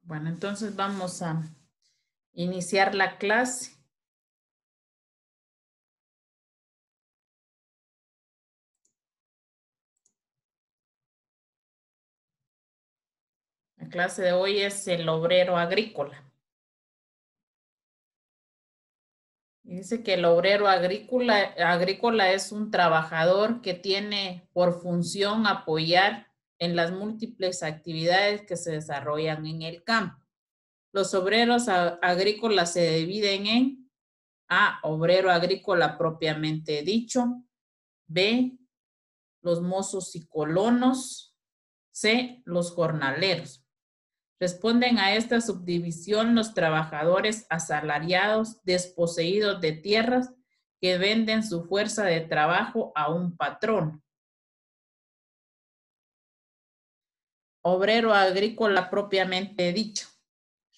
Bueno, entonces vamos a iniciar la clase. La clase de hoy es el obrero agrícola. Y dice que el obrero agrícola es un trabajador que tiene por función apoyar en las múltiples actividades que se desarrollan en el campo. Los obreros agrícolas se dividen en A, obrero agrícola propiamente dicho; B, los mozos y colonos; C, los jornaleros. Responden a esta subdivisión los trabajadores asalariados desposeídos de tierras que venden su fuerza de trabajo a un patrón. Obrero agrícola propiamente dicho.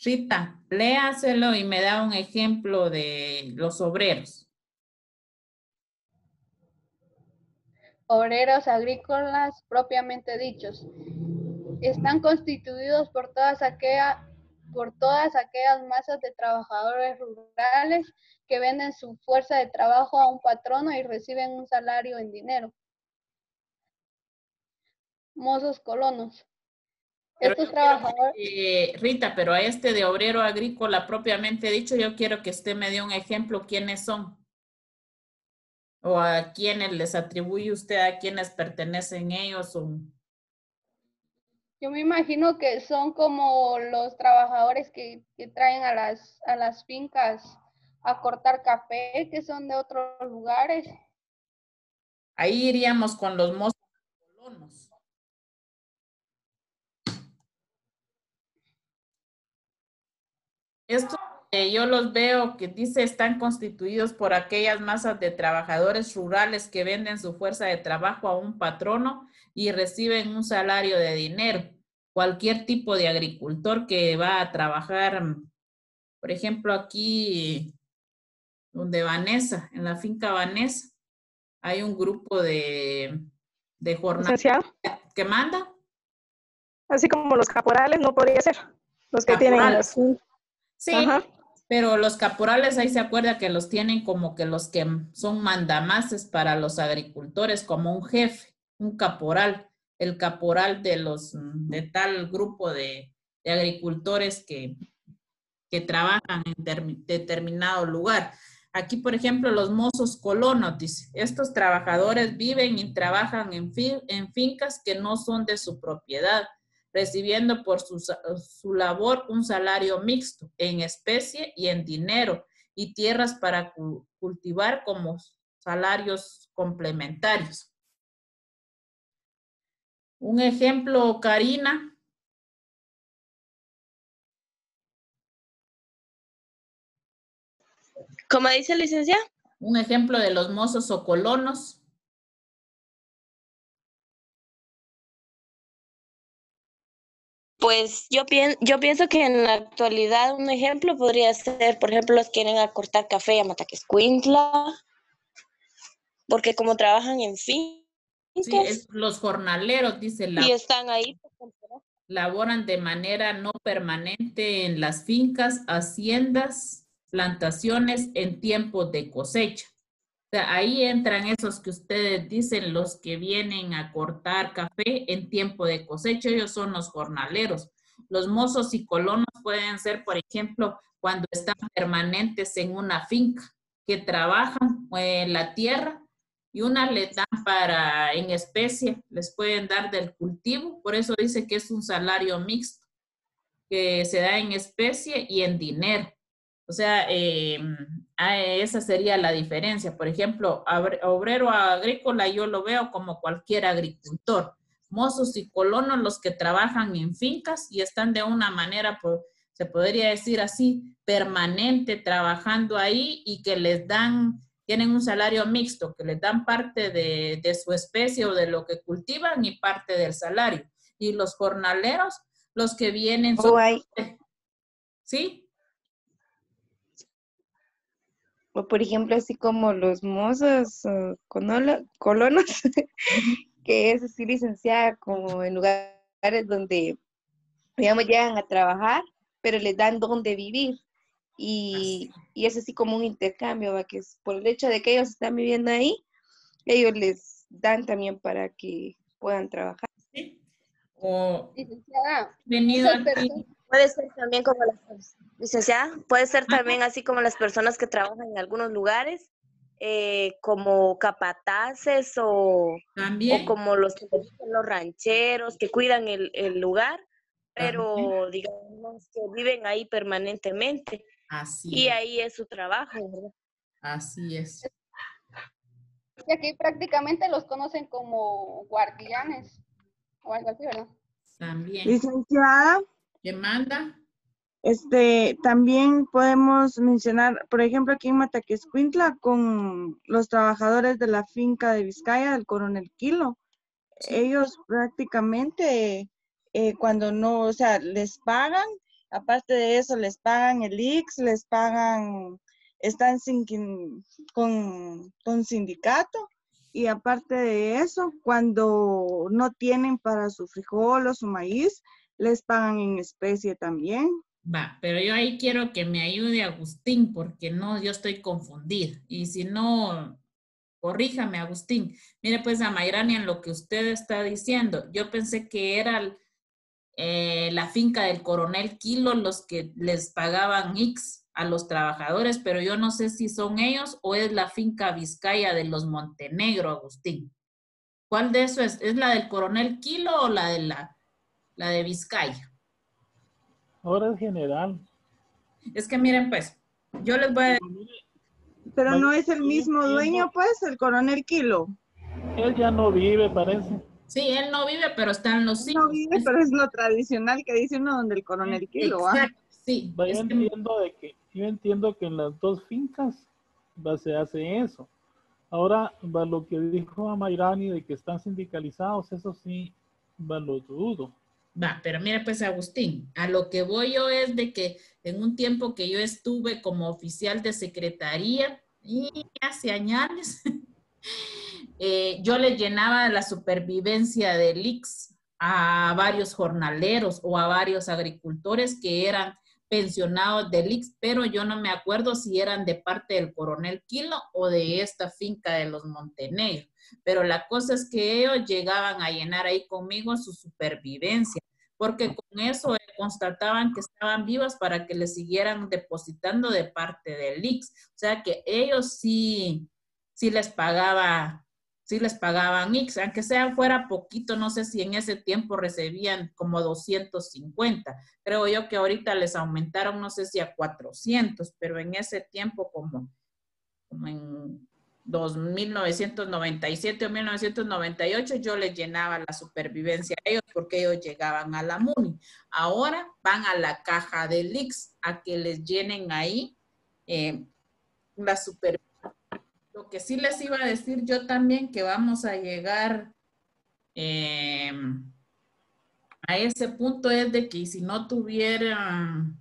Rita, léaselo y me da un ejemplo de los obreros. Obreros agrícolas propiamente dichos. Están constituidos por todas aquellas masas de trabajadores rurales que venden su fuerza de trabajo a un patrono y reciben un salario en dinero. Mozos colonos. Pero Estos trabajadores... Rita, pero a este de obrero agrícola propiamente dicho, yo quiero que usted me dé un ejemplo quiénes son. O a quiénes les atribuye usted, a quiénes pertenecen ellos. Yo me imagino que son como los trabajadores que traen a las fincas a cortar café, que son de otros lugares. Ahí iríamos con los mozos colonos. Esto yo los veo que dice están constituidos por aquellas masas de trabajadores rurales que venden su fuerza de trabajo a un patrono y reciben un salario de dinero. Cualquier tipo de agricultor que va a trabajar, por ejemplo, aquí donde Vanessa, en la finca Vanessa, hay un grupo de jornaleros que manda. Así como los caporales, no podría ser. Los que Caporales. tienen las... Sí, Ajá. pero los caporales ahí se acuerda que los tienen como que los que son mandamases para los agricultores, como un jefe, un caporal, el caporal de tal grupo de agricultores que trabajan en determinado lugar. Aquí, por ejemplo, los mozos colonos, dice, estos trabajadores viven y trabajan en fincas que no son de su propiedad, recibiendo por su labor un salario mixto en especie y en dinero, y tierras para cultivar como salarios complementarios. Un ejemplo, Karina. ¿Cómo dice el licenciado? Un ejemplo de los mozos o colonos. Pues yo pienso que en la actualidad un ejemplo podría ser, por ejemplo, los que quieren a cortar café a Mataquescuintla, porque como trabajan en fincas, sí, los jornaleros, dice, y están ahí. laboran de manera no permanente en las fincas, haciendas, plantaciones en tiempos de cosecha. O sea, ahí entran esos que ustedes dicen, los que vienen a cortar café en tiempo de cosecha, ellos son los jornaleros. Los mozos y colonos pueden ser, por ejemplo, cuando están permanentes en una finca, que trabajan en la tierra y una les dan para en especie, les pueden dar del cultivo, por eso dice que es un salario mixto, que se da en especie y en dinero. O sea, esa sería la diferencia. Por ejemplo, obrero agrícola yo lo veo como cualquier agricultor. Mozos y colonos los que trabajan en fincas y están de una manera, se podría decir así, permanente trabajando ahí y que les dan, tienen un salario mixto, que les dan parte de su especie o de lo que cultivan y parte del salario. Y los jornaleros, los que vienen son... ¿Sí? O por ejemplo, así como los mozos colonos, que es así licenciada como en lugares donde, digamos, llegan a trabajar pero les dan dónde vivir. Así. Y es así como un intercambio, ¿va? Que es por el hecho de que ellos están viviendo ahí, ellos les dan también para que puedan trabajar. ¿Sí? O Licenciada, venido esas aquí. personas, Puede ser también como licenciada, puede ser también así como las personas que trabajan en algunos lugares, como capataces o También. como los que le dicen los rancheros que cuidan el lugar, También. pero digamos que viven ahí permanentemente Así y es. ahí es su trabajo, ¿verdad? Así es. que aquí prácticamente los conocen como guardianes o algo así, ¿verdad? También. Licenciada, ¿Qué manda? también podemos mencionar, por ejemplo, aquí en Mataquescuintla, con los trabajadores de la finca de Vizcaya, del Coronel Kilo. Sí. Ellos prácticamente, cuando no, o sea, les pagan, aparte de eso, les pagan el IX, les pagan, están con sindicato, y aparte de eso, cuando no tienen para su frijol o su maíz, les pagan en especie también. Va, pero yo ahí quiero que me ayude Agustín, porque no, yo estoy confundida. Y si no, corríjame, Agustín. Mire, pues, a Mayrani, en lo que usted está diciendo, yo pensé que era la finca del Coronel Kilo los que les pagaban X a los trabajadores, pero yo no sé si son ellos o es la finca Vizcaya de los Montenegro, Agustín. ¿Cuál de eso es? ¿Es la del Coronel Kilo o la de la de Vizcaya? Ahora es general. Es que miren, pues, yo les voy a decir. Pero Vaya, no es el yo mismo entiendo, dueño, pues, el Coronel Kilo. él ya no vive, parece. Sí, él no vive, pero están los Él no hijos. vive, pero es lo tradicional que dice uno donde el Coronel Kilo, ¿va? Exacto, sí. Vaya, Es que, yo entiendo que en las dos fincas se hace eso. Ahora, va lo que dijo a Mayrani de que están sindicalizados, eso sí, lo dudo. va, pero mira pues Agustín, a lo que voy yo es de que en un tiempo que yo estuve como oficial de secretaría y hace años, yo le llenaba la supervivencia del IX a varios jornaleros o a varios agricultores que eran pensionados del IX, pero yo no me acuerdo si eran de parte del Coronel Kilo o de esta finca de los Montenegro. Pero la cosa es que ellos llegaban a llenar ahí conmigo su supervivencia, porque con eso constataban que estaban vivas para que les siguieran depositando de parte del IX. O sea que ellos sí les pagaba, sí les pagaban X, aunque sea fuera poquito, no sé si en ese tiempo recibían como 250. Creo yo que ahorita les aumentaron, no sé si a 400, pero en ese tiempo como en 1997 o 1998 yo les llenaba la supervivencia a ellos porque ellos llegaban a la MUNI. Ahora van a la caja del IX a que les llenen ahí la supervivencia. Lo que sí les iba a decir yo también que vamos a llegar a ese punto es de que si no tuvieran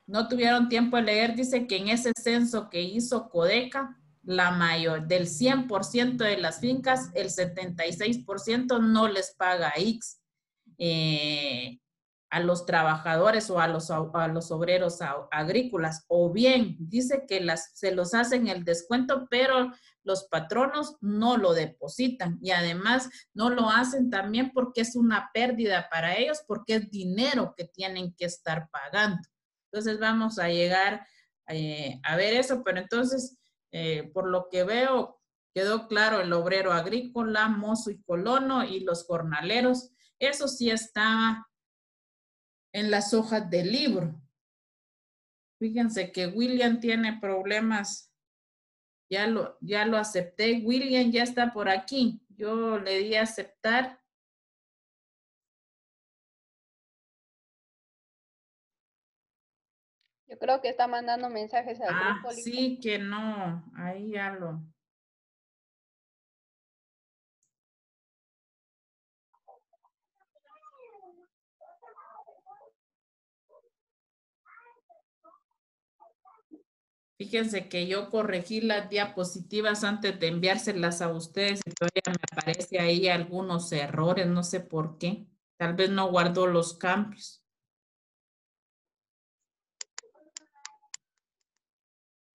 no tuvieron tiempo de leer, dice que en ese censo que hizo Codeca, la mayor del 100% de las fincas, el 76% no les paga X a los trabajadores o a los obreros agrícolas. O bien, dice que se los hacen el descuento, pero los patronos no lo depositan y además no lo hacen también porque es una pérdida para ellos, porque es dinero que tienen que estar pagando. Entonces vamos a llegar a ver eso, pero entonces, por lo que veo, quedó claro el obrero agrícola, mozo y colono y los jornaleros. Eso sí está en las hojas del libro. Fíjense que William tiene problemas. Ya lo acepté. William ya está por aquí. Yo le di a aceptar. Yo creo que está mandando mensajes al grupo. Sí, que no. Ahí ya lo. Fíjense que yo corregí las diapositivas antes de enviárselas a ustedes y todavía me aparece ahí algunos errores, no sé por qué. Tal vez no guardó los cambios.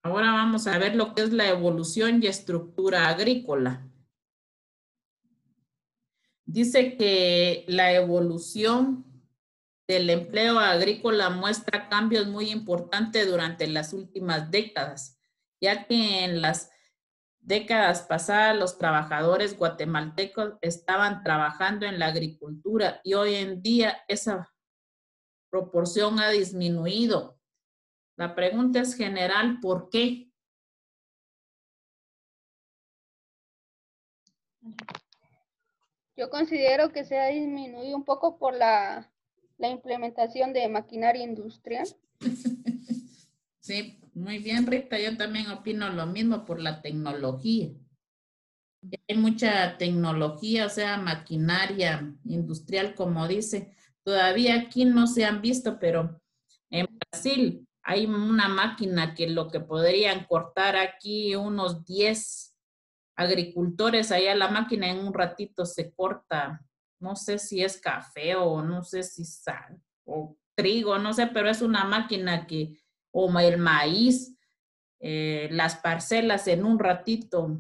Ahora vamos a ver lo que es la evolución y estructura agrícola. Dice que la evolución del empleo agrícola muestra cambios muy importantes durante las últimas décadas, ya que en las décadas pasadas los trabajadores guatemaltecos estaban trabajando en la agricultura y hoy en día esa proporción ha disminuido. La pregunta es general, ¿por qué? Yo considero que se ha disminuido un poco por la implementación de maquinaria industrial. Sí, muy bien, Rita. Yo también opino lo mismo por la tecnología. Hay mucha tecnología, o sea, maquinaria industrial, como dice. Todavía aquí no se han visto, pero en Brasil hay una máquina que lo que podrían cortar aquí unos 10 agricultores, allá la máquina en un ratito se corta, no sé si es café o no sé si sal o trigo, no sé, pero es una máquina que, o el maíz, las parcelas en un ratito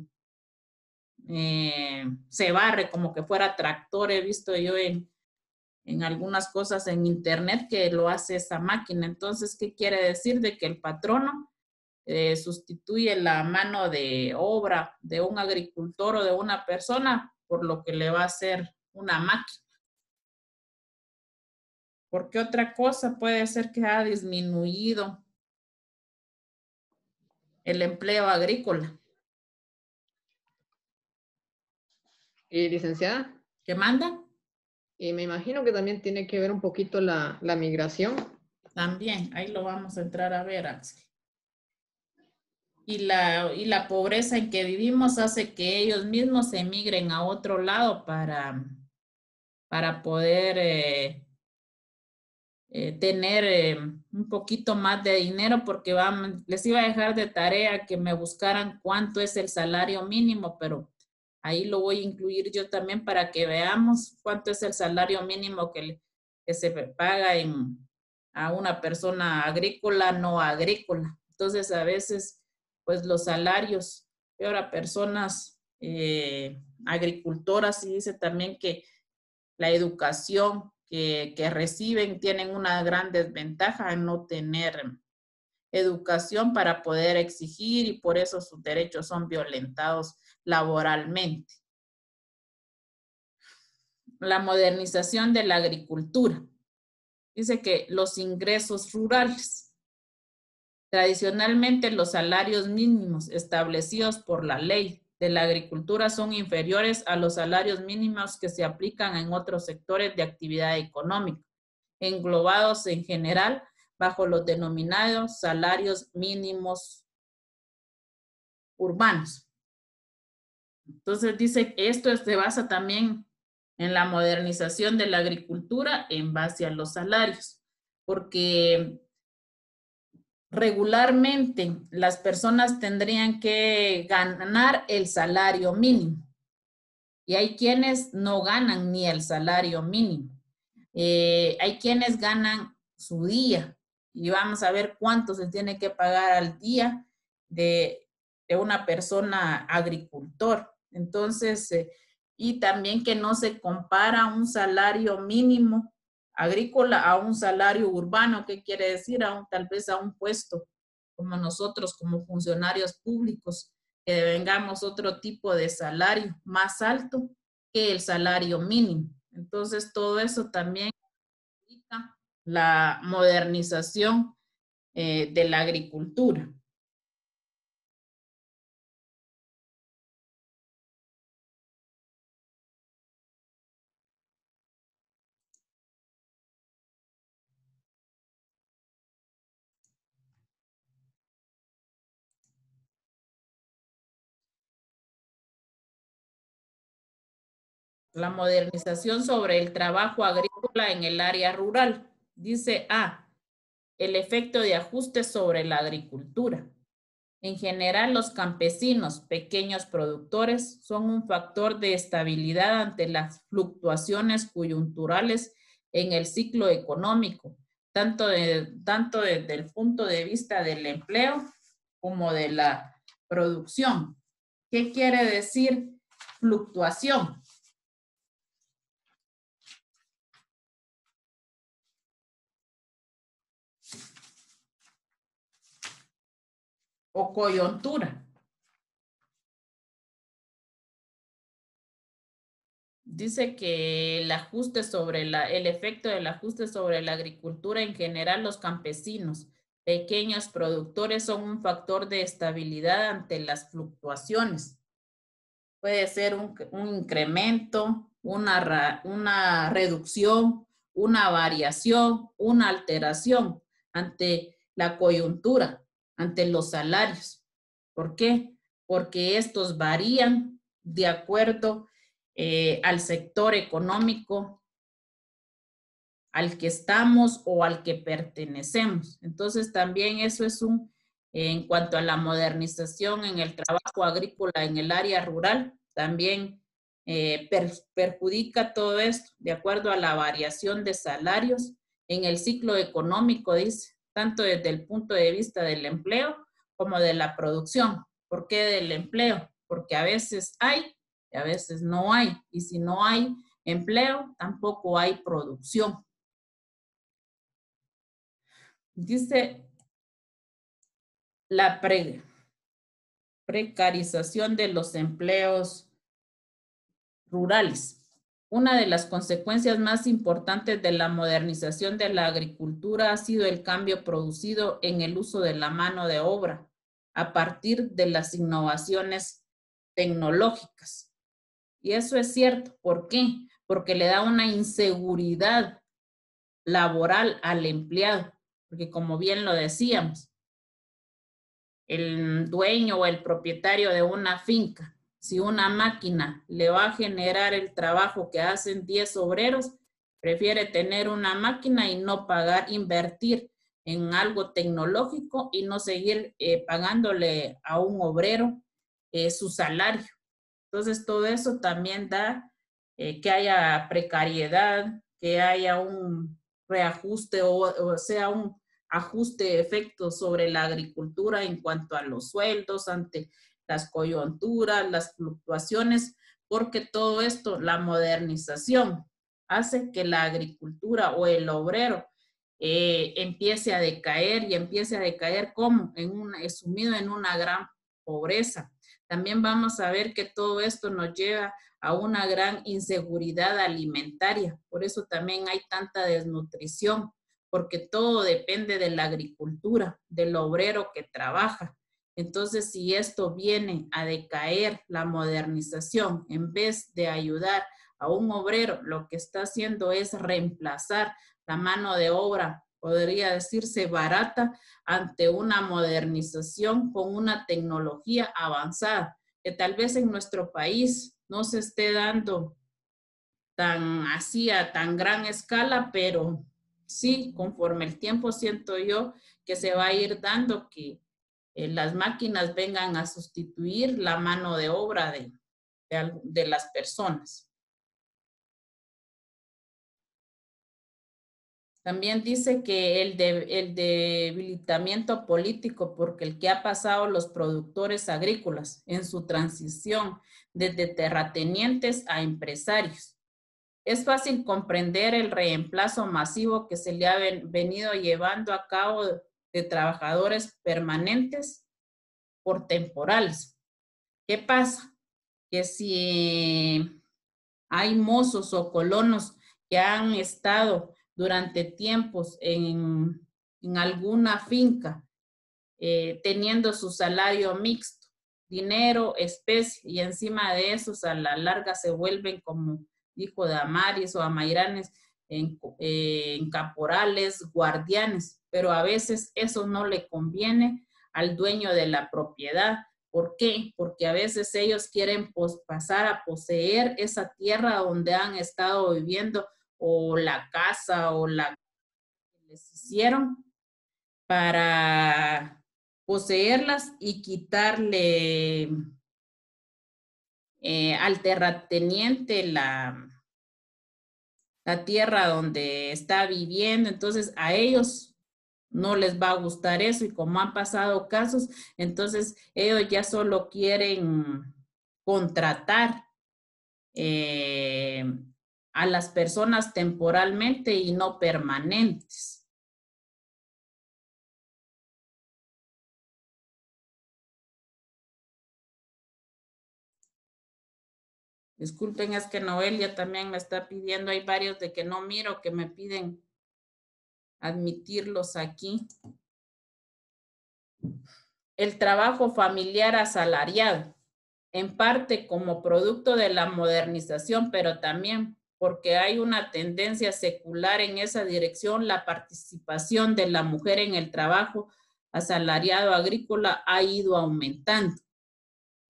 se barre como que fuera tractor. He visto yo en algunas cosas en internet que lo hace esa máquina. Entonces, ¿qué quiere decir? De que el patrono sustituye la mano de obra de un agricultor o de una persona por lo que le va a hacer una máquina. Porque otra cosa puede ser que ha disminuido el empleo agrícola. Licenciada, ¿Qué manda? y me imagino que también tiene que ver un poquito la migración. También, ahí lo vamos a entrar a ver, Axel. Y la pobreza en que vivimos hace que ellos mismos se emigren a otro lado para poder tener un poquito más de dinero, porque les iba a dejar de tarea que me buscaran cuánto es el salario mínimo, pero ahí lo voy a incluir yo también para que veamos cuánto es el salario mínimo que se paga a una persona agrícola, no agrícola. Entonces, a veces, pues los salarios, peor a personas agricultoras, y dice también que la educación que reciben tienen una gran desventaja en no tener educación para poder exigir, y por eso sus derechos son violentados laboralmente. La modernización de la agricultura. Dice que los ingresos rurales. Tradicionalmente, los salarios mínimos establecidos por la ley de la agricultura son inferiores a los salarios mínimos que se aplican en otros sectores de actividad económica, englobados en general bajo los denominados salarios mínimos urbanos. Entonces dice que esto se basa también en la modernización de la agricultura en base a los salarios, porque regularmente las personas tendrían que ganar el salario mínimo y hay quienes no ganan ni el salario mínimo. Hay quienes ganan su día y vamos a ver cuánto se tiene que pagar al día de una persona agricultor. Entonces, y también que no se compara un salario mínimo agrícola a un salario urbano. ¿Qué quiere decir? Tal vez a un puesto como nosotros, como funcionarios públicos, que devengamos otro tipo de salario más alto que el salario mínimo. Entonces, todo eso también implica la modernización de la agricultura. La modernización sobre el trabajo agrícola en el área rural. Dice A, el efecto de ajuste sobre la agricultura. En general, los campesinos, pequeños productores, son un factor de estabilidad ante las fluctuaciones coyunturales en el ciclo económico, tanto desde el punto de vista del empleo como de la producción. ¿Qué quiere decir fluctuación? O coyuntura. Dice que el ajuste sobre el efecto del ajuste sobre la agricultura en general, los campesinos, pequeños productores son un factor de estabilidad ante las fluctuaciones. Puede ser un incremento, una reducción, una variación, una alteración ante la coyuntura, ante los salarios. ¿Por qué? Porque estos varían de acuerdo al sector económico al que estamos o al que pertenecemos. Entonces también eso es en cuanto a la modernización en el trabajo agrícola en el área rural, también perjudica todo esto de acuerdo a la variación de salarios en el ciclo económico, dice, tanto desde el punto de vista del empleo como de la producción. ¿Por qué del empleo? Porque a veces hay y a veces no hay. Y si no hay empleo, tampoco hay producción. Dice la precarización de los empleos rurales. Una de las consecuencias más importantes de la modernización de la agricultura ha sido el cambio producido en el uso de la mano de obra a partir de las innovaciones tecnológicas. Y eso es cierto. ¿Por qué? Porque le da una inseguridad laboral al empleado. Porque como bien lo decíamos, el dueño o el propietario de una finca, si una máquina le va a generar el trabajo que hacen 10 obreros, prefiere tener una máquina y no pagar, invertir en algo tecnológico y no seguir pagándole a un obrero su salario. Entonces, todo eso también da que haya precariedad, que haya un reajuste o sea, un ajuste de efectos sobre la agricultura en cuanto a los sueldos, ante las coyunturas, las fluctuaciones, porque todo esto, la modernización, hace que la agricultura o el obrero empiece a decaer y empiece a decaer como sumido en una gran pobreza. También vamos a ver que todo esto nos lleva a una gran inseguridad alimentaria. Por eso también hay tanta desnutrición, porque todo depende de la agricultura, del obrero que trabaja. Entonces, si esto viene a decaer, la modernización, en vez de ayudar a un obrero, lo que está haciendo es reemplazar la mano de obra, podría decirse barata, ante una modernización con una tecnología avanzada, que tal vez en nuestro país no se esté dando tan así a tan gran escala, pero sí, conforme el tiempo siento yo que se va a ir dando que las máquinas vengan a sustituir la mano de obra de las personas. También dice que el debilitamiento político, porque el que ha pasado los productores agrícolas en su transición desde terratenientes a empresarios. Es fácil comprender el reemplazo masivo que se le ha venido llevando a cabo de trabajadores permanentes por temporales. ¿Qué pasa? Que si hay mozos o colonos que han estado durante tiempos en alguna finca, teniendo su salario mixto, dinero, especie, y encima de esos a la larga se vuelven, como dijo Damaris o Amairanes, en caporales, guardianes, pero a veces eso no le conviene al dueño de la propiedad. ¿Por qué? Porque a veces ellos quieren pasar a poseer esa tierra donde han estado viviendo, o la casa o la que les hicieron, para poseerlas y quitarle al terrateniente la tierra donde está viviendo. Entonces a ellos no les va a gustar eso, y como han pasado casos, entonces ellos ya solo quieren contratar a las personas temporalmente y no permanentes. Disculpen, es que Noelia también me está pidiendo, hay varios de que no miro que me piden admitirlos aquí. El trabajo familiar asalariado, en parte como producto de la modernización, pero también porque hay una tendencia secular en esa dirección. La participación de la mujer en el trabajo asalariado agrícola ha ido aumentando.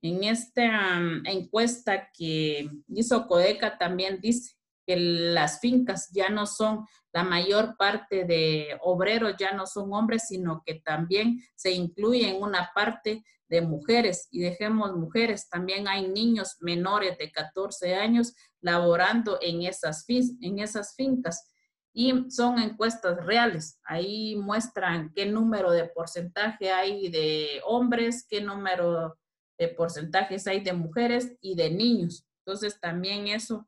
En esta encuesta que hizo Codeca también dice que las fincas ya no son, la mayor parte de obreros ya no son hombres, sino que también se incluye en una parte de mujeres. Y dejemos mujeres, también hay niños menores de 14 años laborando en esas fincas. Y son encuestas reales. Ahí muestran qué número de porcentaje hay de hombres, qué número de porcentajes hay de mujeres y de niños. Entonces también eso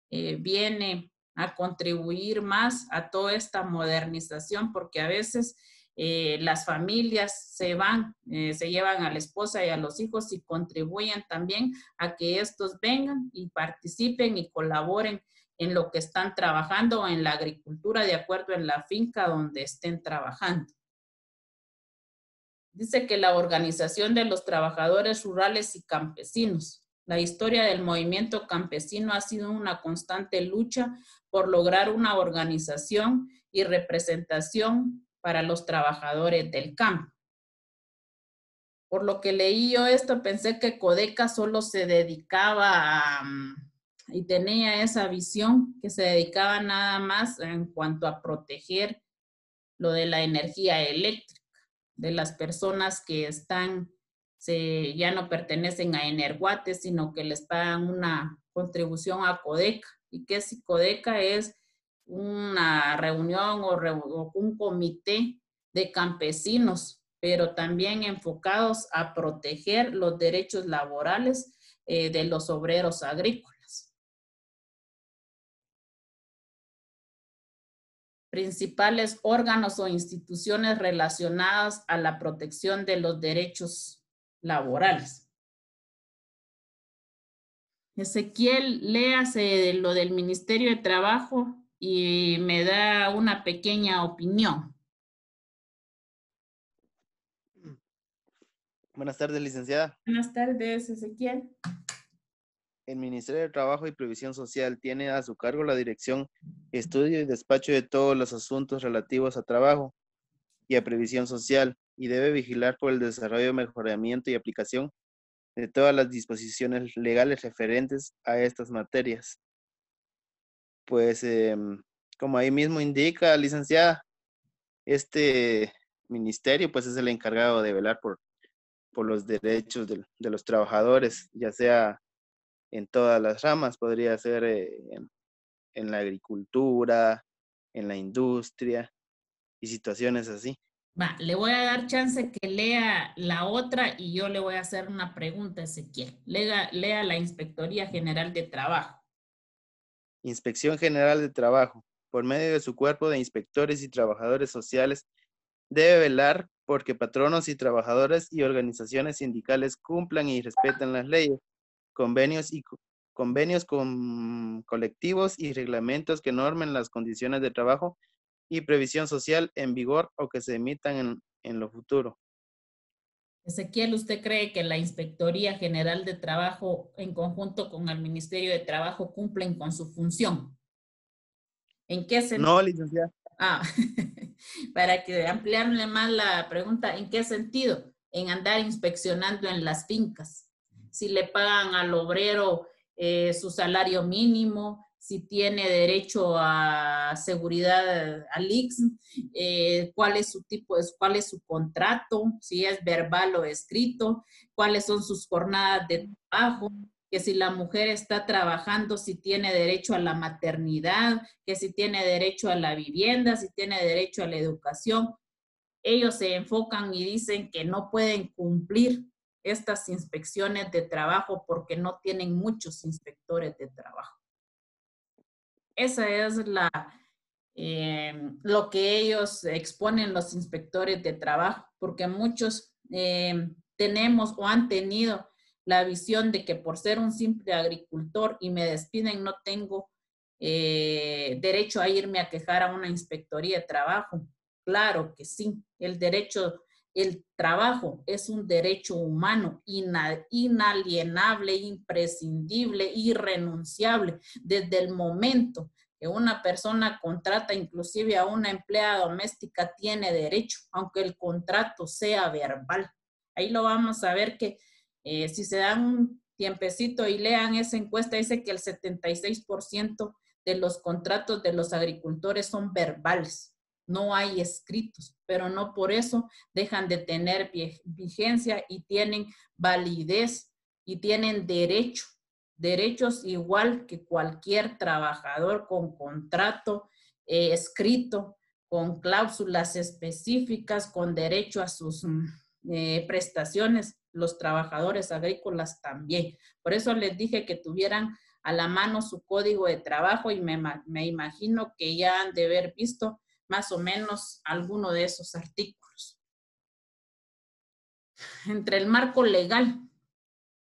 viene a contribuir más a toda esta modernización, porque a veces las familias se van, se llevan a la esposa y a los hijos y contribuyen también a que estos vengan y participen y colaboren en lo que están trabajando o en la agricultura de acuerdo en la finca donde estén trabajando. Dice que la organización de los trabajadores rurales y campesinos. La historia del movimiento campesino ha sido una constante lucha por lograr una organización y representación para los trabajadores del campo. Por lo que leí yo esto, pensé que Codeca solo se dedicaba a, y tenía esa visión, que se dedicaba nada más en cuanto a proteger lo de la energía eléctrica de las personas que están, ya no pertenecen a Energuate, sino que les pagan una contribución a Codeca. Y que si Codeca es una reunión o un comité de campesinos, pero también enfocados a proteger los derechos laborales de los obreros agrícolas. Principales órganos o instituciones relacionadas a la protección de los derechos laborales. Ezequiel, léase lo del Ministerio de Trabajo y me da una pequeña opinión. Buenas tardes, licenciada. Buenas tardes, Ezequiel. El Ministerio de Trabajo y Previsión Social tiene a su cargo la dirección, estudio y despacho de todos los asuntos relativos a trabajo y a previsión social, y debe vigilar por el desarrollo, mejoramiento y aplicación de todas las disposiciones legales referentes a estas materias. Pues, como ahí mismo indica, licenciada, este ministerio pues es el encargado de velar por los derechos de los trabajadores, ya sea en todas las ramas, podría ser en la agricultura, en la industria y situaciones así. Va, le voy a dar chance que lea la otra y yo le voy a hacer una pregunta, Ezequiel. Lea la Inspectoría General de Trabajo. Inspección General de Trabajo, por medio de su cuerpo de inspectores y trabajadores sociales, debe velar porque patronos y trabajadores y organizaciones sindicales cumplan y respeten las leyes, convenios con colectivos y reglamentos que normen las condiciones de trabajo y previsión social en vigor o que se emitan en lo futuro. Ezequiel, ¿usted cree que la Inspectoría General de Trabajo en conjunto con el Ministerio de Trabajo cumplen con su función? ¿En qué sentido? No, licenciada. Para que ampliarle más la pregunta, ¿en qué sentido? En andar inspeccionando en las fincas. Si le pagan al obrero su salario mínimo, si tiene derecho a seguridad, al IX, cuál es su tipo, cuál es su contrato, si es verbal o escrito, cuáles son sus jornadas de trabajo, que si la mujer está trabajando, si tiene derecho a la maternidad, que si tiene derecho a la vivienda, si tiene derecho a la educación. Ellos se enfocan y dicen que no pueden cumplir estas inspecciones de trabajo porque no tienen muchos inspectores de trabajo. Esa es lo que ellos exponen los inspectores de trabajo, porque muchos tenemos o han tenido la visión de que por ser un simple agricultor y me despiden no tengo derecho a irme a quejar a una inspectoría de trabajo. Claro que sí, el trabajo es un derecho humano inalienable, imprescindible, irrenunciable. Desde el momento que una persona contrata inclusive a una empleada doméstica, tiene derecho, aunque el contrato sea verbal. Ahí lo vamos a ver que si se dan un tiempecito y lean esa encuesta, dice que el 76% de los contratos de los agricultores son verbales. No hay escritos, pero no por eso dejan de tener vigencia y tienen validez y tienen derechos igual que cualquier trabajador con contrato escrito, con cláusulas específicas, con derecho a sus prestaciones, los trabajadores agrícolas también. Por eso les dije que tuvieran a la mano su código de trabajo y me imagino que ya han de haber visto más o menos alguno de esos artículos. Entre el marco legal,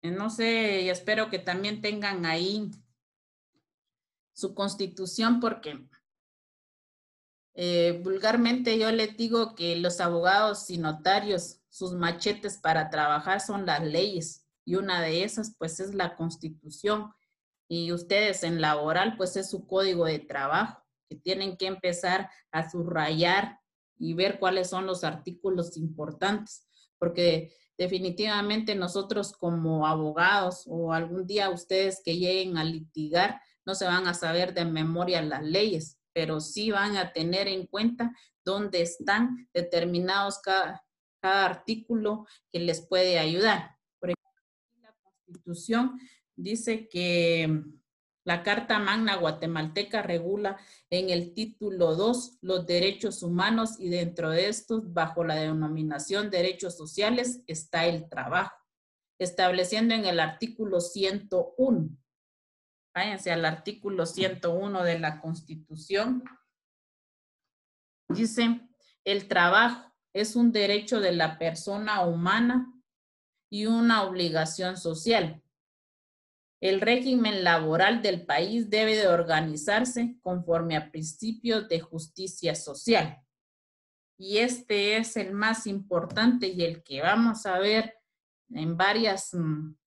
no sé, y espero que también tengan ahí su constitución, porque vulgarmente yo les digo que los abogados y notarios, sus machetes para trabajar son las leyes, y una de esas pues es la constitución, y ustedes en laboral pues es su código de trabajo, que tienen que empezar a subrayar y ver cuáles son los artículos importantes, porque definitivamente nosotros como abogados o algún día ustedes que lleguen a litigar no se van a saber de memoria las leyes, pero sí van a tener en cuenta dónde están determinados cada artículo que les puede ayudar. Por ejemplo, la Constitución dice que la Carta Magna Guatemalteca regula en el título 2 los derechos humanos y dentro de estos, bajo la denominación derechos sociales, está el trabajo, estableciendo en el artículo 101. Váyanse al artículo 101 de la Constitución. Dice, el trabajo es un derecho de la persona humana y una obligación social. El régimen laboral del país debe de organizarse conforme a principios de justicia social. Y este es el más importante y el que vamos a ver en varias,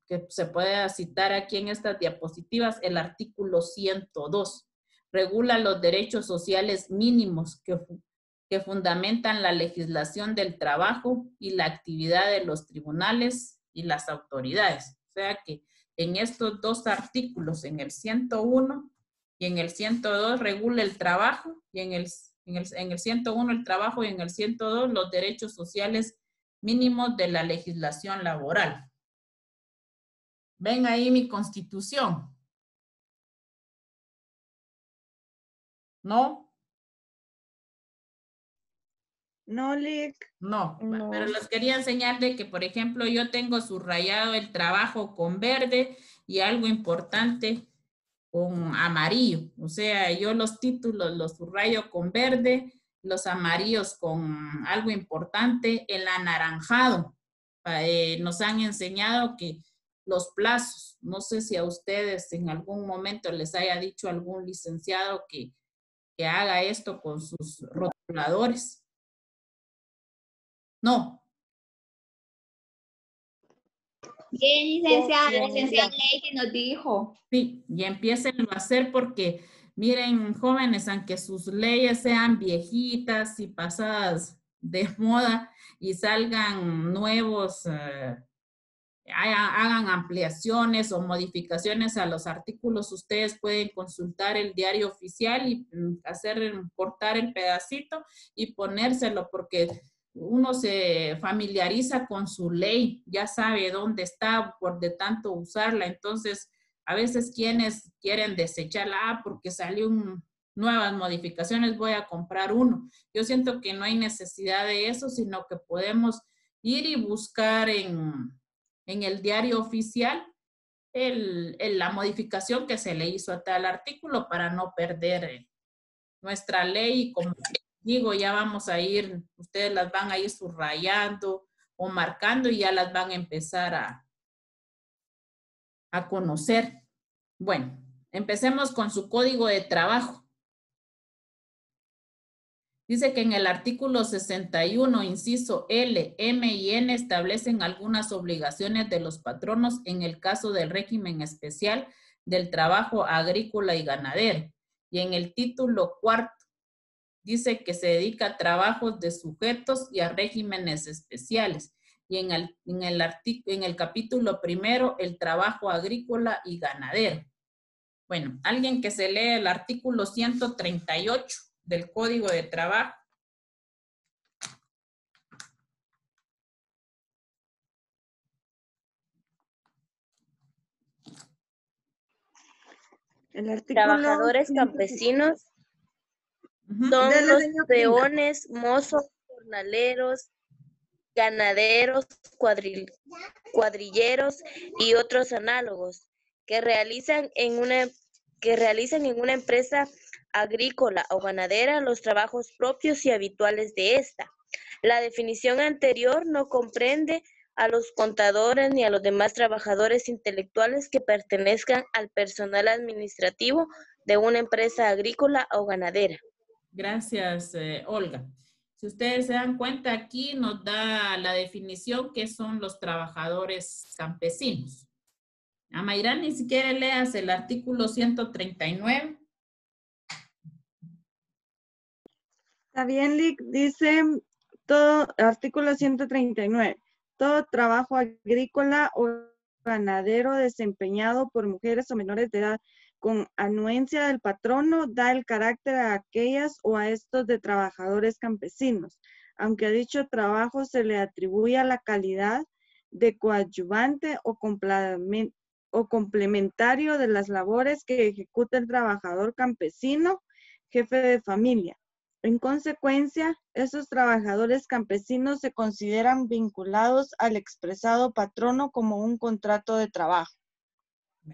que se puede citar aquí en estas diapositivas, el artículo 102. Regula los derechos sociales mínimos que fundamentan la legislación del trabajo y la actividad de los tribunales y las autoridades. O sea que en estos dos artículos, en el 101 y en el 102, regula el trabajo, y en el 101 el trabajo y en el 102 los derechos sociales mínimos de la legislación laboral. Ven ahí mi Constitución. ¿No? No, Lick. No, No. pero les quería enseñar de que, por ejemplo, yo tengo subrayado el trabajo con verde y algo importante con amarillo. O sea, yo los títulos los subrayo con verde, los amarillos con algo importante, el anaranjado. Nos han enseñado que los plazos, no sé si a ustedes en algún momento les haya dicho algún licenciado que haga esto con sus rotuladores. No. Bien, licenciada, licenciada Ley nos dijo. Sí, y empiecen a hacer porque, miren, jóvenes, aunque sus leyes sean viejitas y pasadas de moda y salgan nuevos hagan ampliaciones o modificaciones a los artículos, ustedes pueden consultar el diario oficial y cortar el pedacito y ponérselo, porque uno se familiariza con su ley, ya sabe dónde está por de tanto usarla. Entonces, a veces quienes quieren desecharla, porque salió nuevas modificaciones, voy a comprar uno. Yo siento que no hay necesidad de eso, sino que podemos ir y buscar en el diario oficial la modificación que se le hizo a tal artículo para no perder nuestra ley. Como digo, ya vamos a ir, ustedes las van a ir subrayando o marcando y ya las van a empezar a conocer. Bueno, empecemos con su código de trabajo. Dice que en el artículo 61, inciso L, M y N establecen algunas obligaciones de los patronos en el caso del régimen especial del trabajo agrícola y ganadero. Y en el título cuarto dice que se dedica a trabajos de sujetos y a regímenes especiales. Y en el capítulo primero, el trabajo agrícola y ganadero. Bueno, alguien que se lee el artículo 138 del Código de Trabajo. El artículo Trabajadores 100. campesinos son Dele, los señor Pinga. peones, mozos, jornaleros, ganaderos, cuadrilleros y otros análogos que realizan en una empresa agrícola o ganadera los trabajos propios y habituales de esta. La definición anterior no comprende a los contadores ni a los demás trabajadores intelectuales que pertenezcan al personal administrativo de una empresa agrícola o ganadera. Gracias, Olga. Si ustedes se dan cuenta, aquí nos da la definición que son los trabajadores campesinos. A Mayrani, si quiere, leas el artículo 139. Está bien, Lick. Dice todo, artículo 139. Todo trabajo agrícola o ganadero desempeñado por mujeres o menores de edad con anuencia del patrono da el carácter a aquellas o a estos de trabajadores campesinos, aunque a dicho trabajo se le atribuya la calidad de coadyuvante o complementario de las labores que ejecuta el trabajador campesino, jefe de familia. En consecuencia, esos trabajadores campesinos se consideran vinculados al expresado patrono como un contrato de trabajo.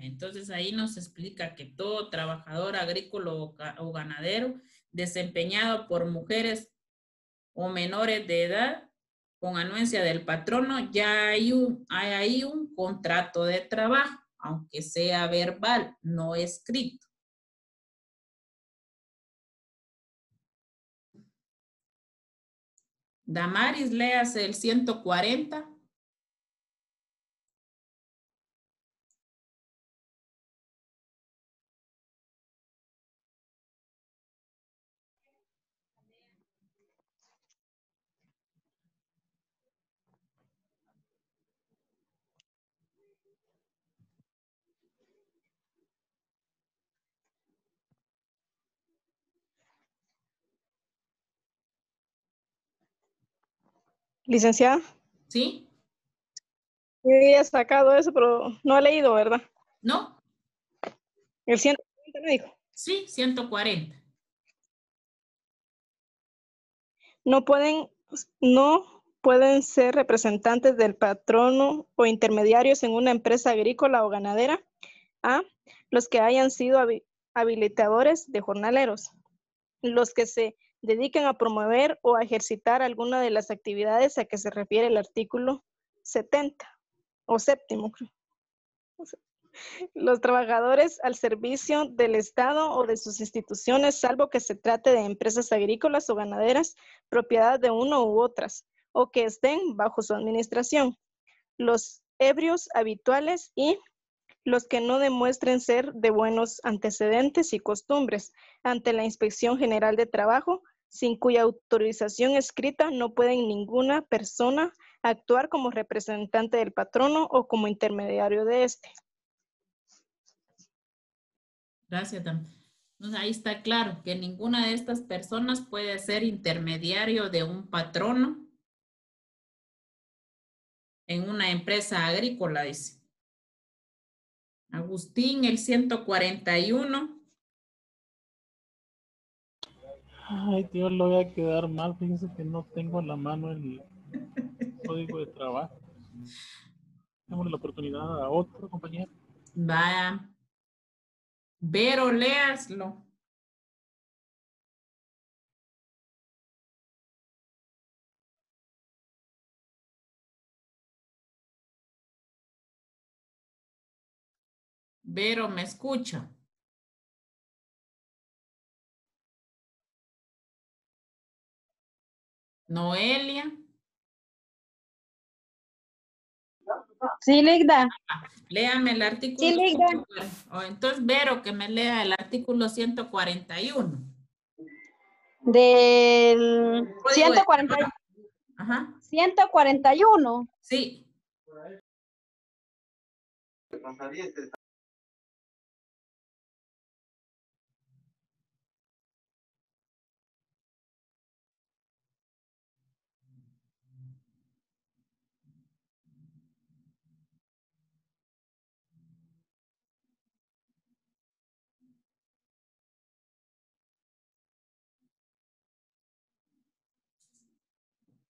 Entonces ahí nos explica que todo trabajador agrícola o ganadero desempeñado por mujeres o menores de edad con anuencia del patrono, ya hay ahí un contrato de trabajo, aunque sea verbal, no escrito. Damaris, léase el 140. Licenciada, ¿Sí? yo había sacado eso, pero no he leído, ¿verdad? ¿No? El 140 me dijo. Sí, 140. No pueden ser representantes del patrono o intermediarios en una empresa agrícola o ganadera. A. Los que hayan sido habilitadores de jornaleros. Los que se dedican a promover o a ejercitar alguna de las actividades a que se refiere el artículo 70 o séptimo. Los trabajadores al servicio del Estado o de sus instituciones, salvo que se trate de empresas agrícolas o ganaderas, propiedad de uno u otras, o que estén bajo su administración. Los ebrios habituales y los que no demuestren ser de buenos antecedentes y costumbres ante la Inspección General de Trabajo, sin cuya autorización escrita no pueden ninguna persona Actuar como representante del patrono o como intermediario de este. Gracias, Dam. Entonces, ahí está claro que ninguna de estas personas puede ser intermediario de un patrono en una empresa agrícola, dice. Agustín, el 141. Ay, Dios, lo voy a quedar mal. Fíjense que no tengo a la mano el código de trabajo. Démosle la oportunidad a otro compañero. Vaya. Vero, léaslo. Vero, ¿me escucha? Noelia. Sí, Ligda. Léame el artículo. Sí, Ligda. Entonces, Vero, que me lea el artículo 141. Del 140, Ajá. 141. Sí.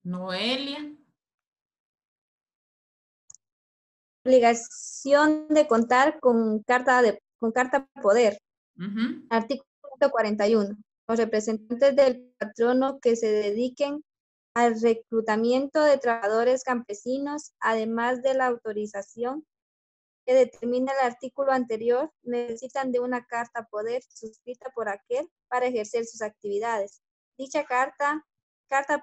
Noelia. Obligación de contar con carta poder. Artículo 141. Los representantes del patrono que se dediquen al reclutamiento de trabajadores campesinos, además de la autorización que determina el artículo anterior, necesitan de una carta poder suscrita por aquel para ejercer sus actividades. Dicha carta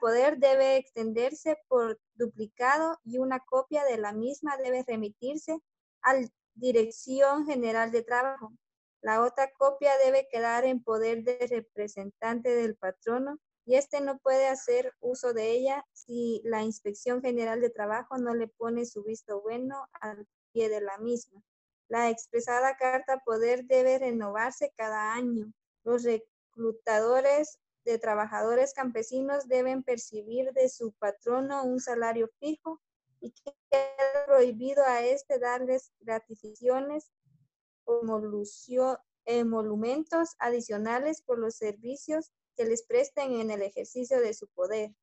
poder debe extenderse por duplicado y una copia de la misma debe remitirse a la Dirección General de Trabajo. La otra copia debe quedar en poder del representante del patrono y éste no puede hacer uso de ella si la Inspección General de Trabajo no le pone su visto bueno al pie de la misma. La expresada carta poder debe renovarse cada año. Los reclutadores de trabajadores campesinos deben percibir de su patrono un salario fijo y queda prohibido a este darles gratificaciones o emolumentos adicionales por los servicios que les presten en el ejercicio de su poder.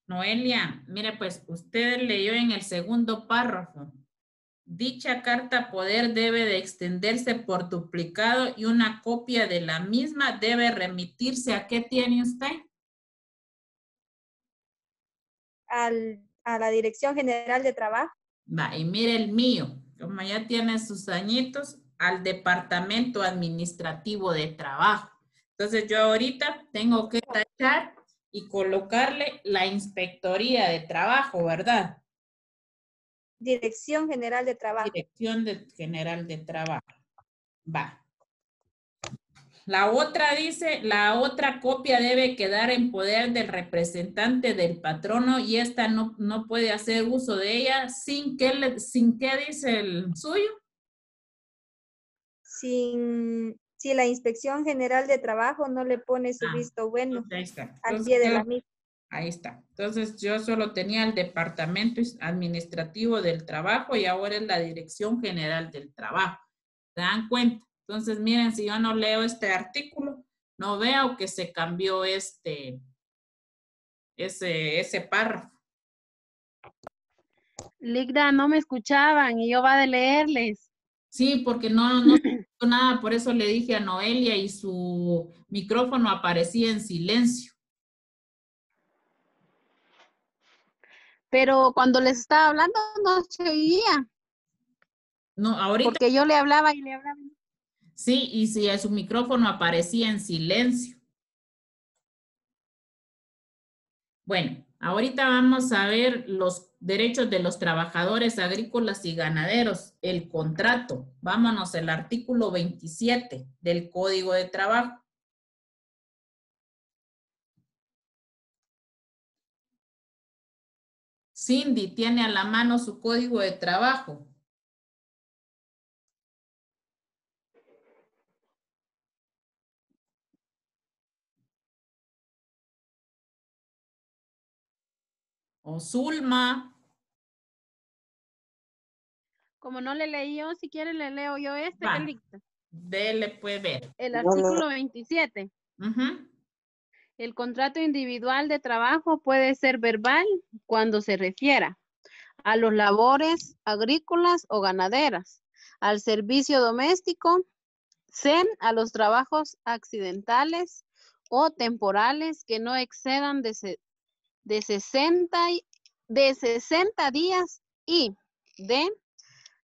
Noelia, mire pues, usted leyó en el segundo párrafo. Dicha carta poder debe de extenderse por duplicado y una copia de la misma debe remitirse. ¿A qué tiene usted? A la Dirección General de Trabajo. Va, y mire el mío, como ya tiene sus añitos, al Departamento Administrativo de Trabajo. Entonces yo ahorita tengo que tachar y colocarle la Inspectoría de Trabajo, ¿verdad? Dirección General de Trabajo. Dirección General de Trabajo. Va. La otra dice, la otra copia debe quedar en poder del representante del patrono y esta no puede hacer uso de ella sin que dice el suyo. Si la Inspección General de Trabajo no le pone su visto bueno Ahí está. al pie de la misma. Ahí está. Entonces yo solo tenía el Departamento Administrativo del Trabajo y ahora es la Dirección General del Trabajo. ¿Se dan cuenta? Entonces miren, si yo no leo este artículo, no veo que se cambió ese párrafo. Ligda, no me escuchaban y yo va de leerles. Sí, porque no escucho nada, por eso le dije a Noelia y su micrófono aparecía en silencio. Pero cuando les estaba hablando no se oía. No, ahorita. Porque yo le hablaba y le hablaba. Sí, y si su micrófono aparecía en silencio. Bueno, ahorita vamos a ver los derechos de los trabajadores agrícolas y ganaderos, el contrato. Vámonos al artículo 27 del Código de Trabajo. Cindy, ¿tiene a la mano su código de trabajo? O Zulma. Como no le leí yo, si quiere le leo yo este que dicta. Dele, puede ver. El artículo 27. El contrato individual de trabajo puede ser verbal cuando se refiera a los labores agrícolas o ganaderas, al servicio doméstico, a los trabajos accidentales o temporales que no excedan de 60 días y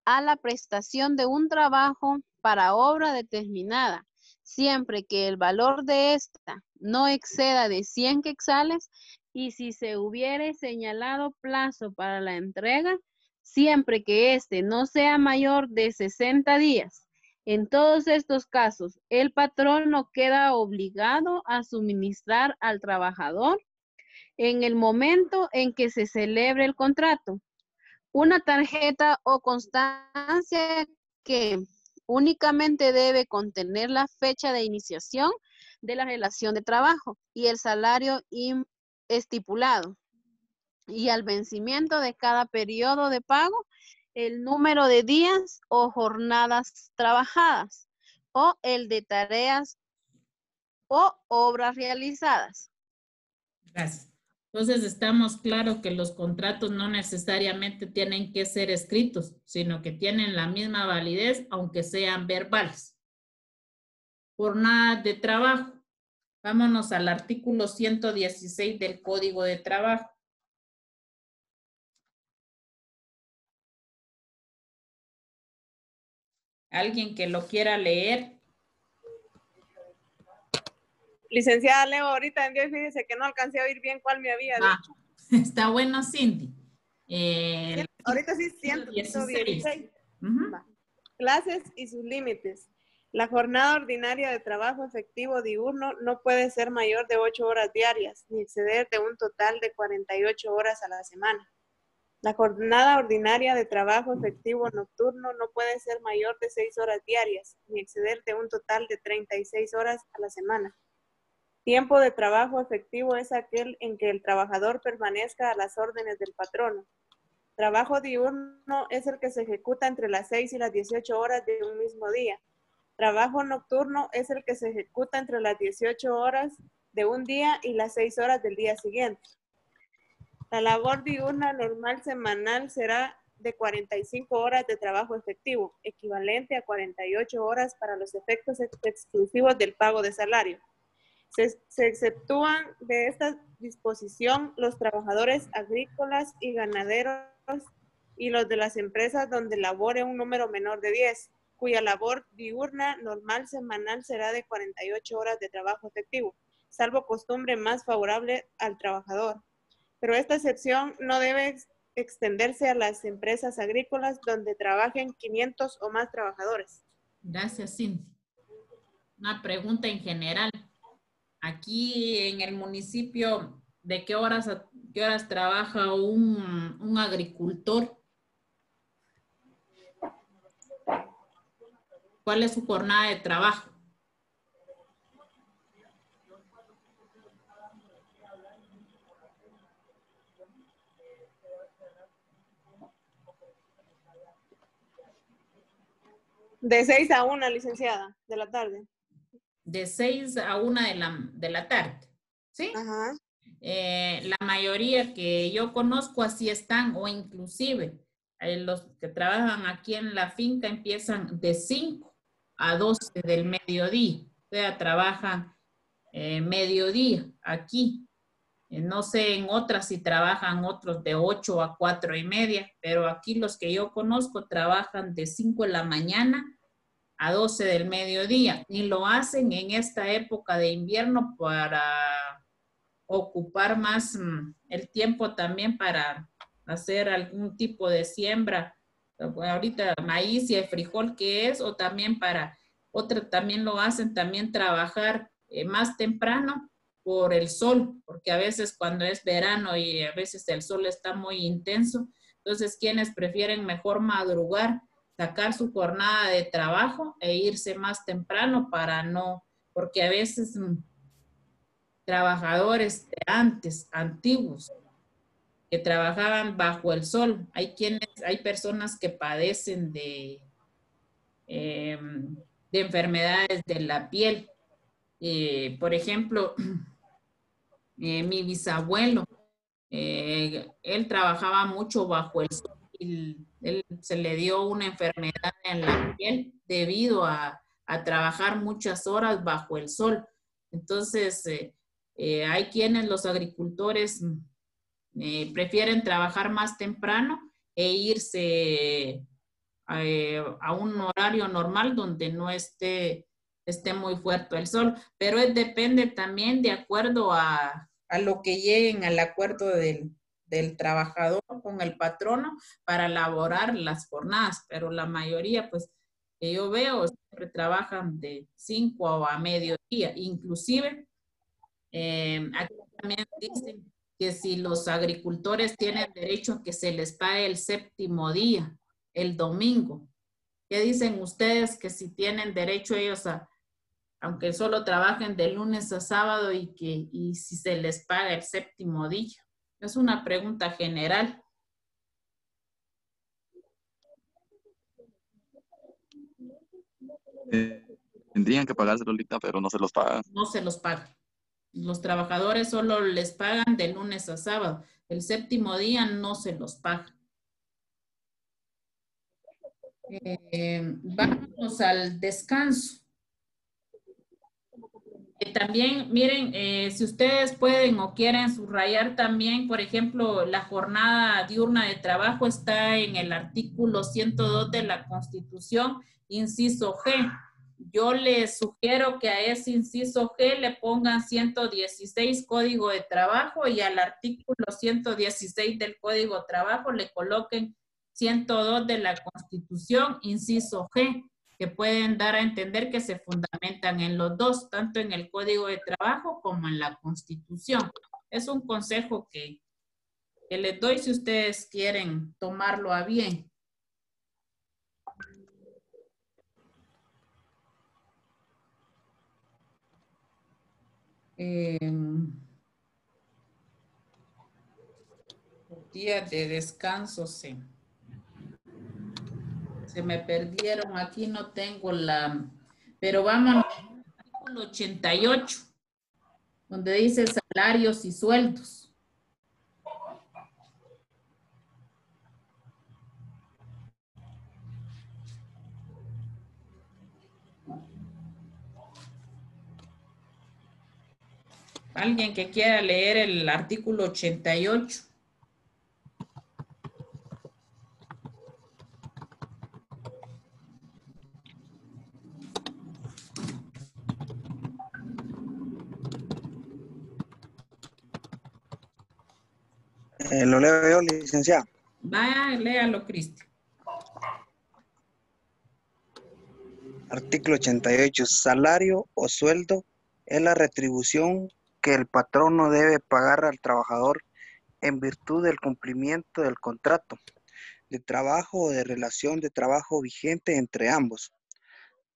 a la prestación de un trabajo para obra determinada, siempre que el valor de esta no exceda de 100 quetzales y si se hubiere señalado plazo para la entrega, siempre que éste no sea mayor de 60 días. En todos estos casos, el patrón no queda obligado a suministrar al trabajador en el momento en que se celebre el contrato una tarjeta o constancia que únicamente debe contener la fecha de iniciación de la relación de trabajo y el salario estipulado. Y al vencimiento de cada periodo de pago, el número de días o jornadas trabajadas o el de tareas o obras realizadas. Gracias. Entonces estamos claros que los contratos no necesariamente tienen que ser escritos, sino que tienen la misma validez, aunque sean verbales. Jornada de trabajo. Vámonos al artículo 116 del Código de Trabajo. ¿Alguien que lo quiera leer? Licenciada Leo, ahorita en 10 fíjese que no alcancé a oír bien cuál me había dicho. Está bueno, Cindy. Ahorita sí, 116. Clases y sus límites. La jornada ordinaria de trabajo efectivo diurno no puede ser mayor de 8 horas diarias, ni exceder de un total de 48 horas a la semana. La jornada ordinaria de trabajo efectivo nocturno no puede ser mayor de 6 horas diarias, ni exceder de un total de 36 horas a la semana. Tiempo de trabajo efectivo es aquel en que el trabajador permanezca a las órdenes del patrono. Trabajo diurno es el que se ejecuta entre las 6 y las 18 horas de un mismo día. Trabajo nocturno es el que se ejecuta entre las 18 horas de un día y las 6 horas del día siguiente. La labor diurna normal semanal será de 45 horas de trabajo efectivo, equivalente a 48 horas para los efectos exclusivos del pago de salario. Se exceptúan de esta disposición los trabajadores agrícolas y ganaderos y los de las empresas donde labore un número menor de 10, cuya labor diurna normal semanal será de 48 horas de trabajo efectivo, salvo costumbre más favorable al trabajador. Pero esta excepción no debe extenderse a las empresas agrícolas donde trabajen 500 o más trabajadores. Gracias, Cindy. Una pregunta en general. Aquí en el municipio, ¿de qué horas trabaja un agricultor? ¿Cuál es su jornada de trabajo? De 6 a 1, licenciada, de la tarde. De 6 a 1 de la tarde, ¿sí? Ajá. La mayoría que yo conozco así están, o inclusive los que trabajan aquí en la finca empiezan de 5 a 12 del mediodía, o sea, trabajan mediodía aquí. No sé en otras si trabajan otros de 8 a 4:30, pero aquí los que yo conozco trabajan de 5 de la mañana a 12 del mediodía y lo hacen en esta época de invierno para ocupar más el tiempo también para hacer algún tipo de siembra, ahorita maíz y el frijol que es, o también para también lo hacen también trabajar más temprano, por el sol, porque a veces cuando es verano y a veces el sol está muy intenso, entonces quienes prefieren mejor madrugar, sacar su jornada de trabajo e irse más temprano para no, porque a veces trabajadores de antes, antiguos, que trabajaban bajo el sol, hay personas que padecen de enfermedades de la piel. Por ejemplo, mi bisabuelo, él trabajaba mucho bajo el sol y él se le dio una enfermedad en la piel debido a trabajar muchas horas bajo el sol. Entonces, hay quienes, los agricultores, prefieren trabajar más temprano e irse a un horario normal donde no esté muy fuerte el sol, pero depende también de acuerdo a lo que lleguen al acuerdo del trabajador con el patrono para elaborar las jornadas, pero la mayoría, pues, que yo veo, siempre trabajan de 5 a mediodía, inclusive aquí también dicen que si los agricultores tienen derecho a que se les pague el séptimo día, el domingo. ¿Qué dicen ustedes que si tienen derecho ellos aunque solo trabajen de lunes a sábado y si se les paga el séptimo día? Es una pregunta general. Tendrían que pagárselo ahorita, pero no se los pagan. No se los pagan. Los trabajadores solo les pagan de lunes a sábado. El séptimo día no se los pagan. Vámonos al descanso. También, miren, si ustedes pueden o quieren subrayar también, por ejemplo, la jornada diurna de trabajo está en el artículo 102 de la Constitución, inciso G. Yo les sugiero que a ese inciso G le pongan 116 Código de Trabajo y al artículo 116 del Código de Trabajo le coloquen 102 de la Constitución, inciso G, que pueden dar a entender que se fundamentan en los dos, tanto en el Código de Trabajo como en la Constitución. Es un consejo que les doy si ustedes quieren tomarlo a bien. Días de descanso, sí. Se me perdieron, aquí no tengo pero vamos al artículo 88, donde dice salarios y sueldos. Alguien que quiera leer el artículo 88. Lo leo yo, licenciado. Vaya, léalo, Cristian. Artículo 88. Salario o sueldo es la retribución que el patrono debe pagar al trabajador en virtud del cumplimiento del contrato de trabajo o de relación de trabajo vigente entre ambos.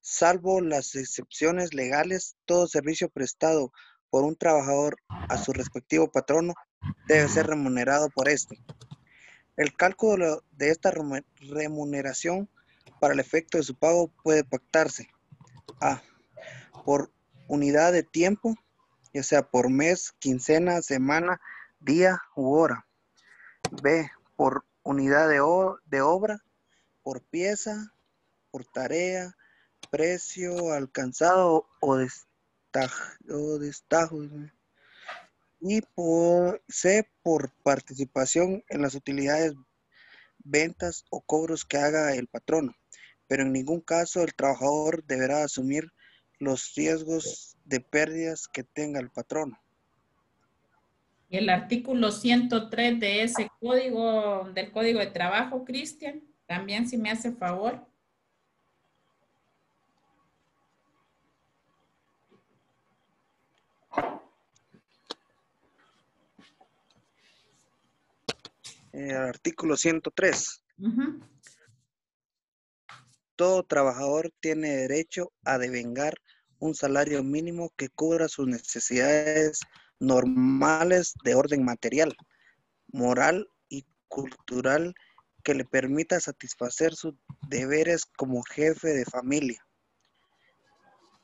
Salvo las excepciones legales, todo servicio prestado por un trabajador a su respectivo patrono debe ser remunerado por este. El cálculo de esta remuneración para el efecto de su pago puede pactarse: A, por unidad de tiempo, ya sea por mes, quincena, semana, día u hora. B, por unidad de obra, por pieza, por tarea, precio alcanzado o destajo. Y por C, por participación en las utilidades, ventas o cobros que haga el patrono, pero en ningún caso el trabajador deberá asumir los riesgos de pérdidas que tenga el patrono. Y el artículo 103 de ese código, del Código de Trabajo, Cristian, también si me hace favor. Artículo 103. Todo trabajador tiene derecho a devengar un salario mínimo que cubra sus necesidades normales de orden material, moral y cultural, que le permita satisfacer sus deberes como jefe de familia.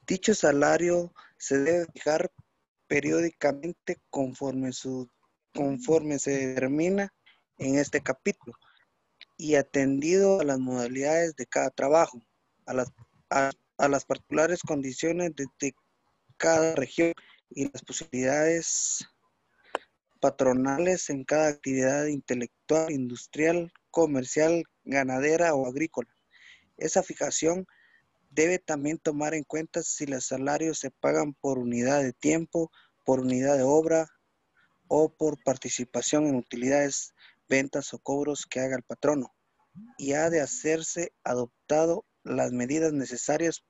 Dicho salario se debe fijar periódicamente conforme se determina en este capítulo y atendido a las modalidades de cada trabajo, a las particulares condiciones de cada región y las posibilidades patronales en cada actividad intelectual, industrial, comercial, ganadera o agrícola. Esa fijación debe también tomar en cuenta si los salarios se pagan por unidad de tiempo, por unidad de obra o por participación en utilidades, ventas o cobros que haga el patrono, y ha de hacerse adoptado las medidas necesarias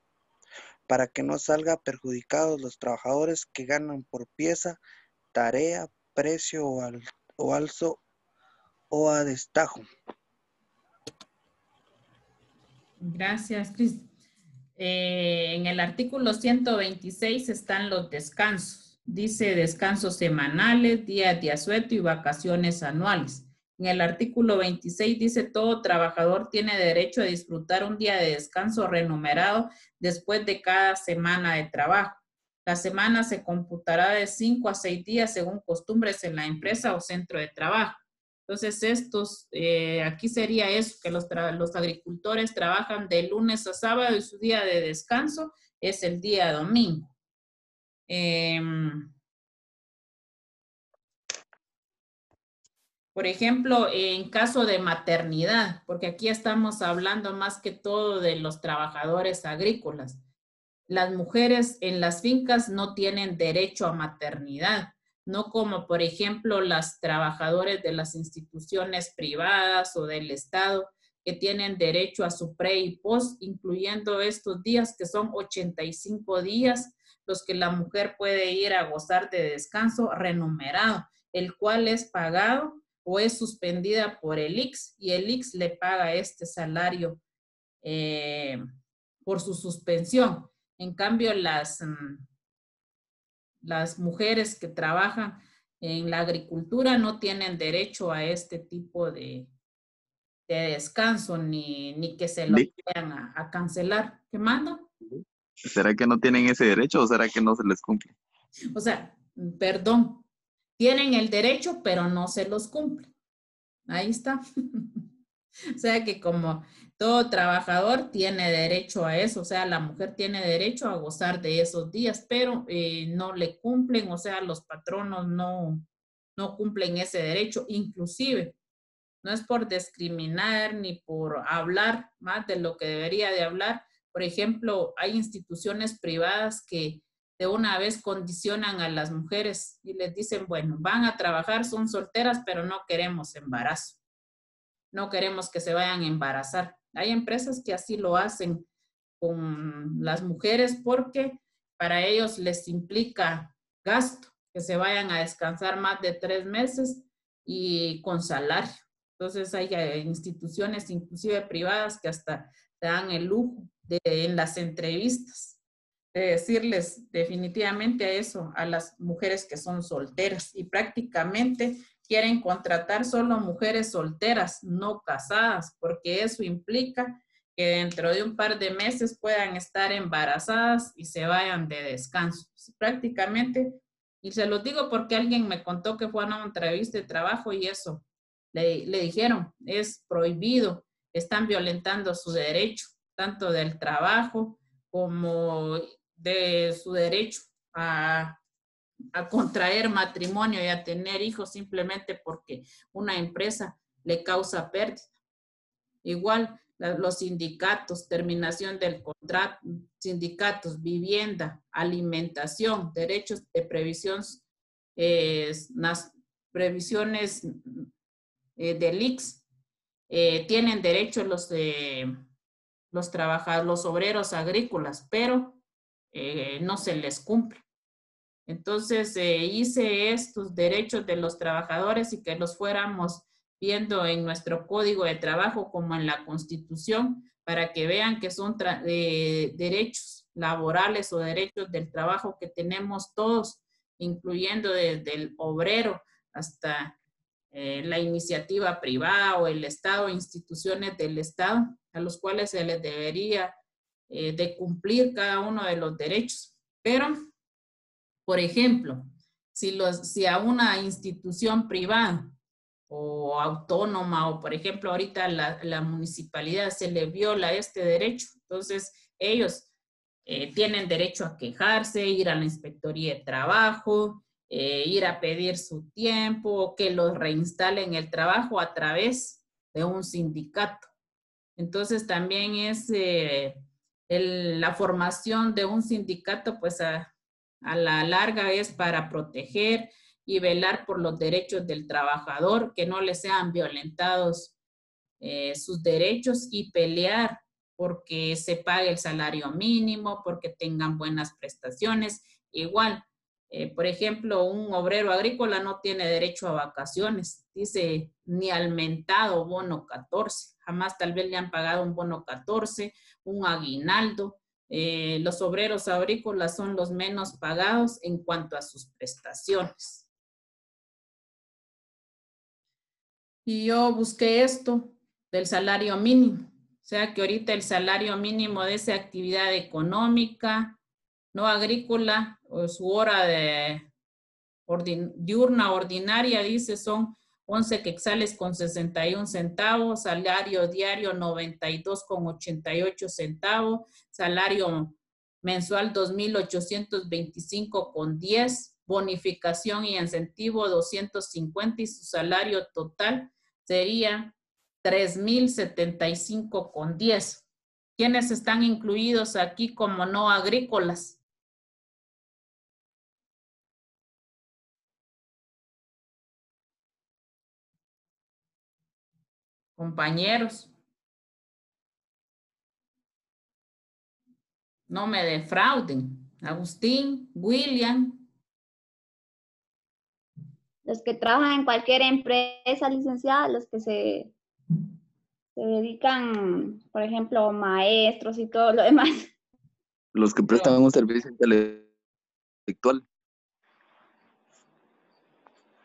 para que no salgan perjudicados los trabajadores que ganan por pieza, tarea, precio o alzo o a destajo. Gracias, Cris. En el artículo 126 están los descansos. Dice descansos semanales, días de asueto y vacaciones anuales. En el artículo 26 dice todo trabajador tiene derecho a disfrutar un día de descanso remunerado después de cada semana de trabajo. La semana se computará de 5 a 6 días según costumbres en la empresa o centro de trabajo. Entonces, aquí sería eso, que los agricultores trabajan de lunes a sábado y su día de descanso es el día domingo. Por ejemplo, en caso de maternidad, porque aquí estamos hablando más que todo de los trabajadores agrícolas. Las mujeres en las fincas no tienen derecho a maternidad, no como por ejemplo las trabajadoras de las instituciones privadas o del Estado que tienen derecho a su pre y post, incluyendo estos días que son 85 días, los que la mujer puede ir a gozar de descanso remunerado, el cual es pagado o es suspendida por el IX y el IX le paga este salario por su suspensión. En cambio, las mujeres que trabajan en la agricultura no tienen derecho a este tipo de descanso ni que se lo vayan a cancelar. ¿Qué manda? ¿Será que no tienen ese derecho o será que no se les cumple? O sea, perdón, tienen el derecho, pero no se los cumple. Ahí está. O sea que como todo trabajador tiene derecho a eso, o sea, la mujer tiene derecho a gozar de esos días, pero no le cumplen, o sea, los patronos no cumplen ese derecho, inclusive. No es por discriminar ni por hablar más de lo que debería de hablar. Por ejemplo, hay instituciones privadas que de una vez condicionan a las mujeres y les dicen, bueno, van a trabajar, son solteras, pero no queremos embarazo. No queremos que se vayan a embarazar. Hay empresas que así lo hacen con las mujeres porque para ellos les implica gasto, que se vayan a descansar más de 3 meses y con salario. Entonces hay instituciones inclusive privadas que hasta te dan el lujo en las entrevistas de decirles definitivamente a eso a las mujeres que son solteras y prácticamente quieren contratar solo mujeres solteras, no casadas, porque eso implica que dentro de un par de meses puedan estar embarazadas y se vayan de descanso. Prácticamente, y se los digo porque alguien me contó que fue a una entrevista de trabajo y eso, le dijeron, es prohibido, están violentando su derecho, tanto del trabajo como de su derecho a contraer matrimonio y a tener hijos simplemente porque una empresa le causa pérdida. Igual los sindicatos, terminación del contrato, sindicatos, vivienda, alimentación, derechos de previsiones del IX, tienen derecho los trabajadores, los obreros agrícolas, pero no se les cumple. Entonces hice estos derechos de los trabajadores y que los fuéramos viendo en nuestro código de trabajo como en la Constitución, para que vean que son derechos laborales o derechos del trabajo que tenemos todos, incluyendo desde el obrero hasta la iniciativa privada o el Estado, instituciones del Estado, a los cuales se les debería de cumplir cada uno de los derechos. Pero, por ejemplo, si a una institución privada o autónoma, o por ejemplo ahorita la municipalidad se le viola este derecho, entonces ellos tienen derecho a quejarse, ir a la inspectoría de trabajo, ir a pedir su tiempo, que los reinstalen el trabajo a través de un sindicato. Entonces también es la formación de un sindicato, pues a la larga es para proteger y velar por los derechos del trabajador, que no le sean violentados sus derechos, y pelear porque se pague el salario mínimo, porque tengan buenas prestaciones. Igual, por ejemplo, un obrero agrícola no tiene derecho a vacaciones, dice, ni al mentado bono 14. Jamás tal vez le han pagado un bono 14, un aguinaldo. Los obreros agrícolas son los menos pagados en cuanto a sus prestaciones. Y yo busqué esto del salario mínimo. O sea que ahorita el salario mínimo de esa actividad económica, no agrícola, o su hora diurna ordinaria, dice, son 11 quetzales con 61 centavos, salario diario 92 con 88 centavos, salario mensual 2,825 con 10, bonificación y incentivo 250, y su salario total sería 3,075 con 10. ¿Quiénes están incluidos aquí como no agrícolas? Compañeros. No me defrauden. Agustín, William. Los que trabajan en cualquier empresa, licenciada, los que se dedican, por ejemplo, maestros y todo lo demás. Los que prestan un servicio intelectual.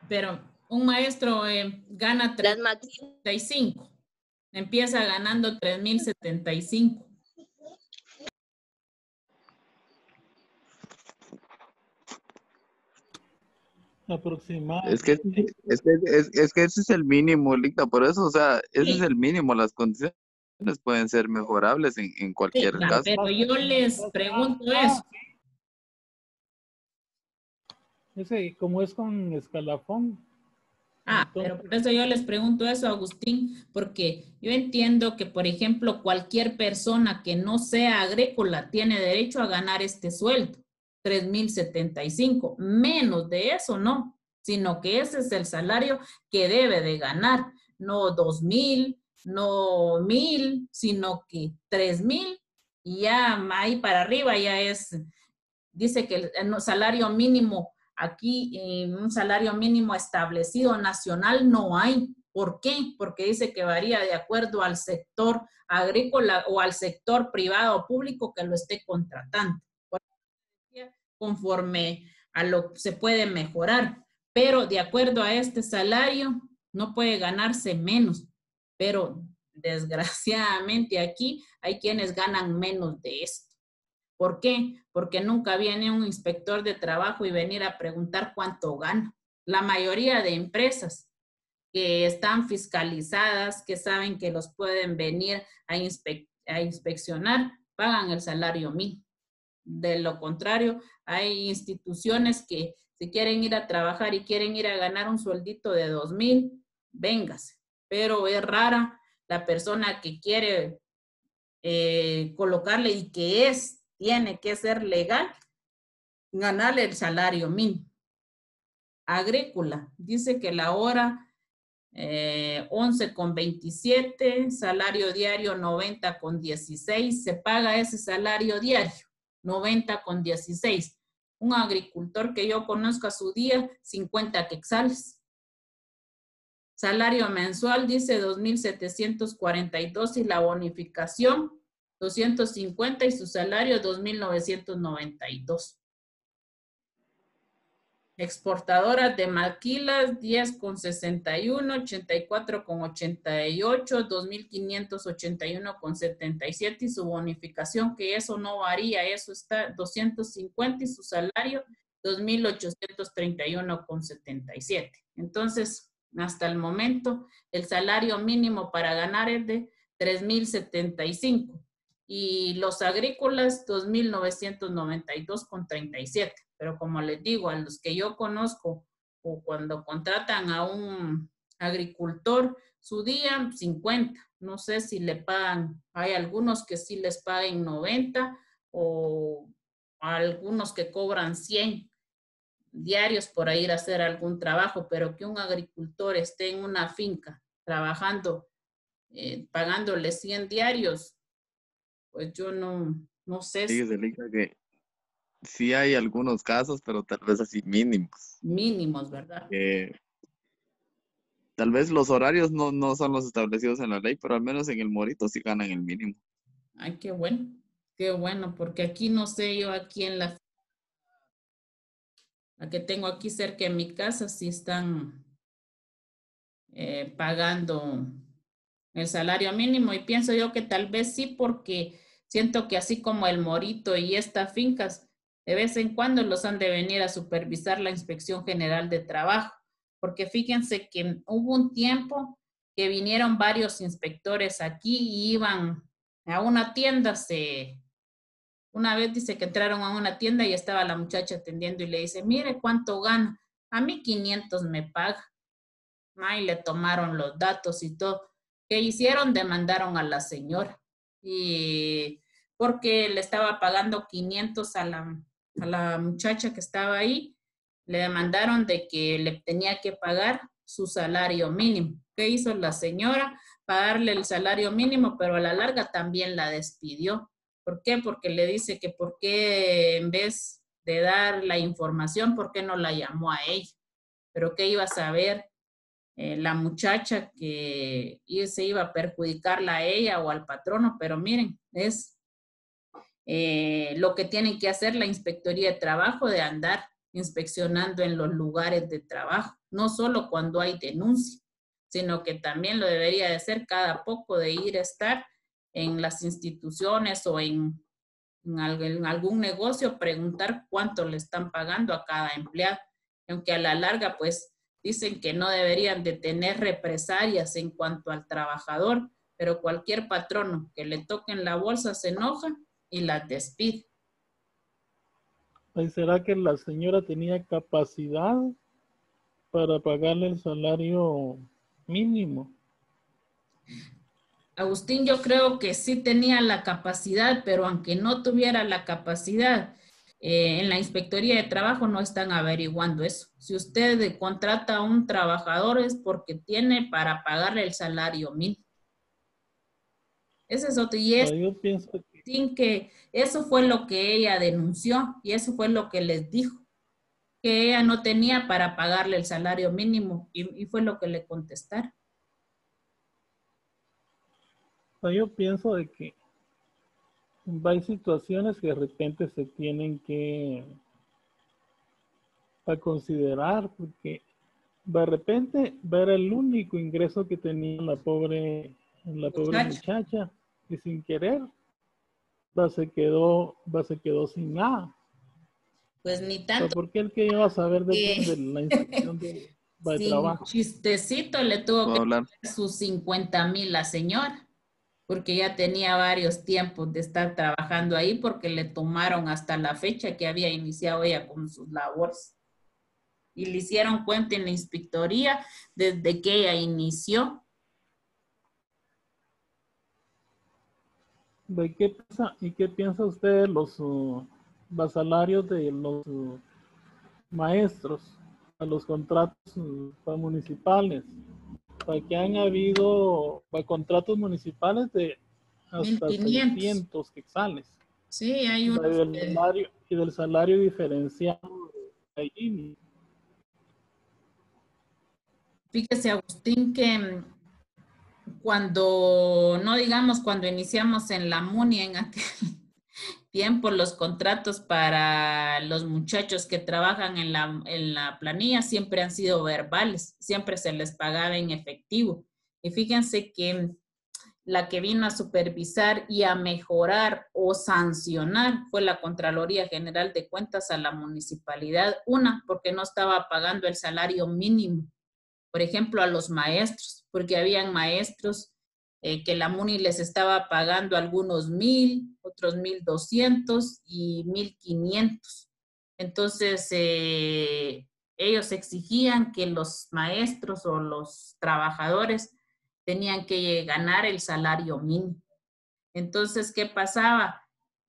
Pero un maestro gana 3,075. Empieza ganando 3,075. Aproximadamente. Es que ese es el mínimo, Licta, por eso, o sea, ese es el mínimo. Las condiciones pueden ser mejorables en cualquier caso. Pero yo les pregunto eso. Ese, como es con escalafón. Pero por eso yo les pregunto eso, Agustín, porque yo entiendo que, por ejemplo, cualquier persona que no sea agrícola tiene derecho a ganar este sueldo, 3,075. Menos de eso no, sino que ese es el salario que debe de ganar, no 2,000, no 1,000, sino que 3,000, y ya ahí para arriba ya es, dice que el salario mínimo aquí, un salario mínimo establecido nacional no hay. ¿Por qué? Porque dice que varía de acuerdo al sector agrícola o al sector privado o público que lo esté contratando. Conforme a lo que se puede mejorar, pero de acuerdo a este salario no puede ganarse menos, pero desgraciadamente aquí hay quienes ganan menos de esto. ¿Por qué? Porque nunca viene un inspector de trabajo y venir a preguntar cuánto gana. La mayoría de empresas que están fiscalizadas, que saben que los pueden venir a inspeccionar, pagan el salario mínimo. De lo contrario, hay instituciones que si quieren ir a trabajar y quieren ir a ganar un sueldito de 2,000, véngase. Pero es rara la persona que quiere colocarle y que tiene que ser legal, ganarle el salario mínimo. Agrícola, dice que la hora 11,27, salario diario 90,16, se paga ese salario diario, 90,16. Un agricultor que yo conozco a su día, 50 quetzales. Salario mensual dice 2.742 y la bonificación 250 y su salario 2.992. Exportadoras de maquilas 10,61, 84,88, 2.581,77 y su bonificación, que eso no varía, eso está 250 y su salario 2.831,77. Entonces, hasta el momento, el salario mínimo para ganar es de 3.075 y los agrícolas 2.992,37. Pero como les digo, a los que yo conozco o cuando contratan a un agricultor, su día 50. No sé si le pagan, hay algunos que sí les paguen 90 o algunos que cobran 100 diarios por ir a hacer algún trabajo, pero que un agricultor esté en una finca trabajando, pagándole 100 diarios, pues yo no sé. Sí, que sí hay algunos casos, pero tal vez así mínimos. Mínimos, ¿verdad? Tal vez los horarios no son los establecidos en la ley, pero al menos en el Morito sí ganan el mínimo. Ay, qué bueno, porque aquí no sé, yo aquí en la que tengo aquí cerca de mi casa sí están pagando el salario mínimo y pienso yo que tal vez sí, porque siento que así como el Morito y estas fincas, de vez en cuando los han de venir a supervisar la Inspección General de Trabajo, porque fíjense que hubo un tiempo que vinieron varios inspectores aquí y iban a una tienda, una vez dice que entraron a una tienda y estaba la muchacha atendiendo y le dice, mire cuánto gana, a mí 500 me paga. Y le tomaron los datos y todo. ¿Qué hicieron? Demandaron a la señora. Y porque le estaba pagando 500 a la muchacha que estaba ahí, le demandaron de que le tenía que pagar su salario mínimo. ¿Qué hizo la señora? Pagarle el salario mínimo, pero a la larga también la despidió. ¿Por qué? Porque le dice que por qué en vez de dar la información, ¿por qué no la llamó a ella? Pero qué iba a saber la muchacha que se iba a perjudicarla a ella o al patrono, pero miren, es lo que tienen que hacer la Inspectoría de Trabajo, de andar inspeccionando en los lugares de trabajo, no solo cuando hay denuncia, sino que también lo debería de hacer cada poco, de ir a estar en las instituciones o en algún negocio, preguntar cuánto le están pagando a cada empleado, aunque a la larga pues dicen que no deberían de tener represalias en cuanto al trabajador, pero cualquier patrono que le toquen la bolsa se enoja y la despide. ¿Será que la señora tenía capacidad para pagarle el salario mínimo? Agustín, yo creo que sí tenía la capacidad, pero aunque no tuviera la capacidad, en la Inspectoría de Trabajo no están averiguando eso. Si usted contrata a un trabajador es porque tiene para pagarle el salario mínimo. Ese es otro. Y yo pienso que eso fue lo que ella denunció y eso fue lo que les dijo, que ella no tenía para pagarle el salario mínimo y fue lo que le contestaron. Yo pienso de que hay situaciones que de repente se tienen que considerar, porque de repente ver el único ingreso que tenía la pobre muchacha y sin querer se quedó sin nada. Pues ni tanto. Porque el que iba a saber de la inspección de trabajo. Chistecito le tuvo que pagar sus 50,000 la señora, porque ya tenía varios tiempos de estar trabajando ahí, porque le tomaron hasta la fecha que había iniciado ella con sus labores. Y le hicieron cuenta en la inspectoría desde que ella inició. ¿Qué piensa usted de los salarios de los maestros, a los contratos municipales? Que han habido contratos municipales de hasta 600 quetzales. Sí, hay un... Y del salario diferenciado. Fíjese, Agustín, que cuando, no digamos cuando iniciamos en la MUNI en aquel tiempo, los contratos para los muchachos que trabajan en la planilla siempre han sido verbales, siempre se les pagaba en efectivo. Y fíjense que la que vino a supervisar y a mejorar o sancionar fue la Contraloría General de Cuentas a la municipalidad. Una, porque no estaba pagando el salario mínimo, por ejemplo, a los maestros, porque habían maestros que la MUNI les estaba pagando algunos 1,000, otros 1,200 y 1,500. Entonces, ellos exigían que los maestros o los trabajadores tenían que ganar el salario mínimo. Entonces, ¿qué pasaba?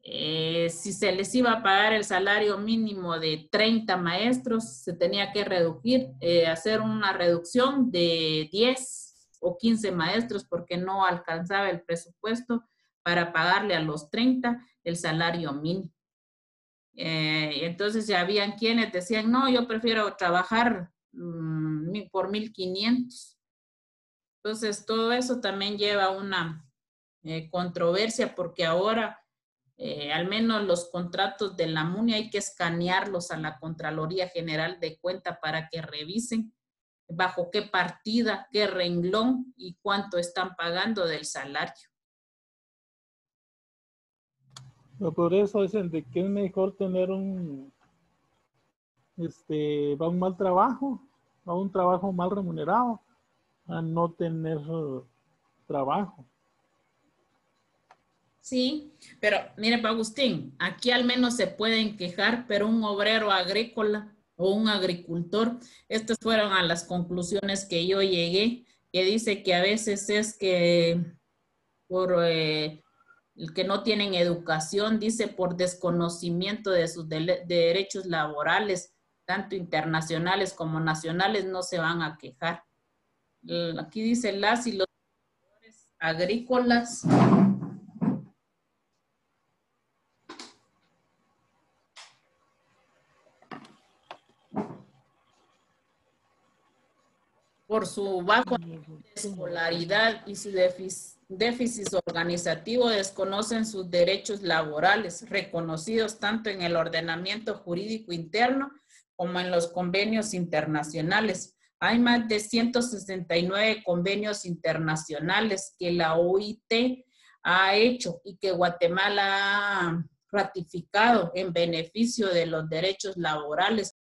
Si se les iba a pagar el salario mínimo de 30 maestros, se tenía que reducir, hacer una reducción de 10 o 15 maestros porque no alcanzaba el presupuesto para pagarle a los 30 el salario mínimo. Entonces ya habían quienes decían, no, yo prefiero trabajar por 1,500. Entonces todo eso también lleva una controversia porque ahora al menos los contratos de la MUNI hay que escanearlos a la Contraloría General de Cuentas para que revisen bajo qué partida, qué renglón y cuánto están pagando del salario. No, por eso dicen de que es mejor tener un mal trabajo, a un trabajo mal remunerado, a no tener trabajo. Sí, pero mire, Agustín, aquí al menos se pueden quejar, pero un obrero agrícola o un agricultor, estas fueron a las conclusiones que yo llegué, que dice que a veces es que por el que no tienen educación, dice por desconocimiento de sus derechos laborales, tanto internacionales como nacionales, no se van a quejar. Aquí dice las y los agrícolas por su bajo nivel de escolaridad y su déficit organizativo desconocen sus derechos laborales reconocidos tanto en el ordenamiento jurídico interno como en los convenios internacionales. Hay más de 169 convenios internacionales que la OIT ha hecho y que Guatemala ha ratificado en beneficio de los derechos laborales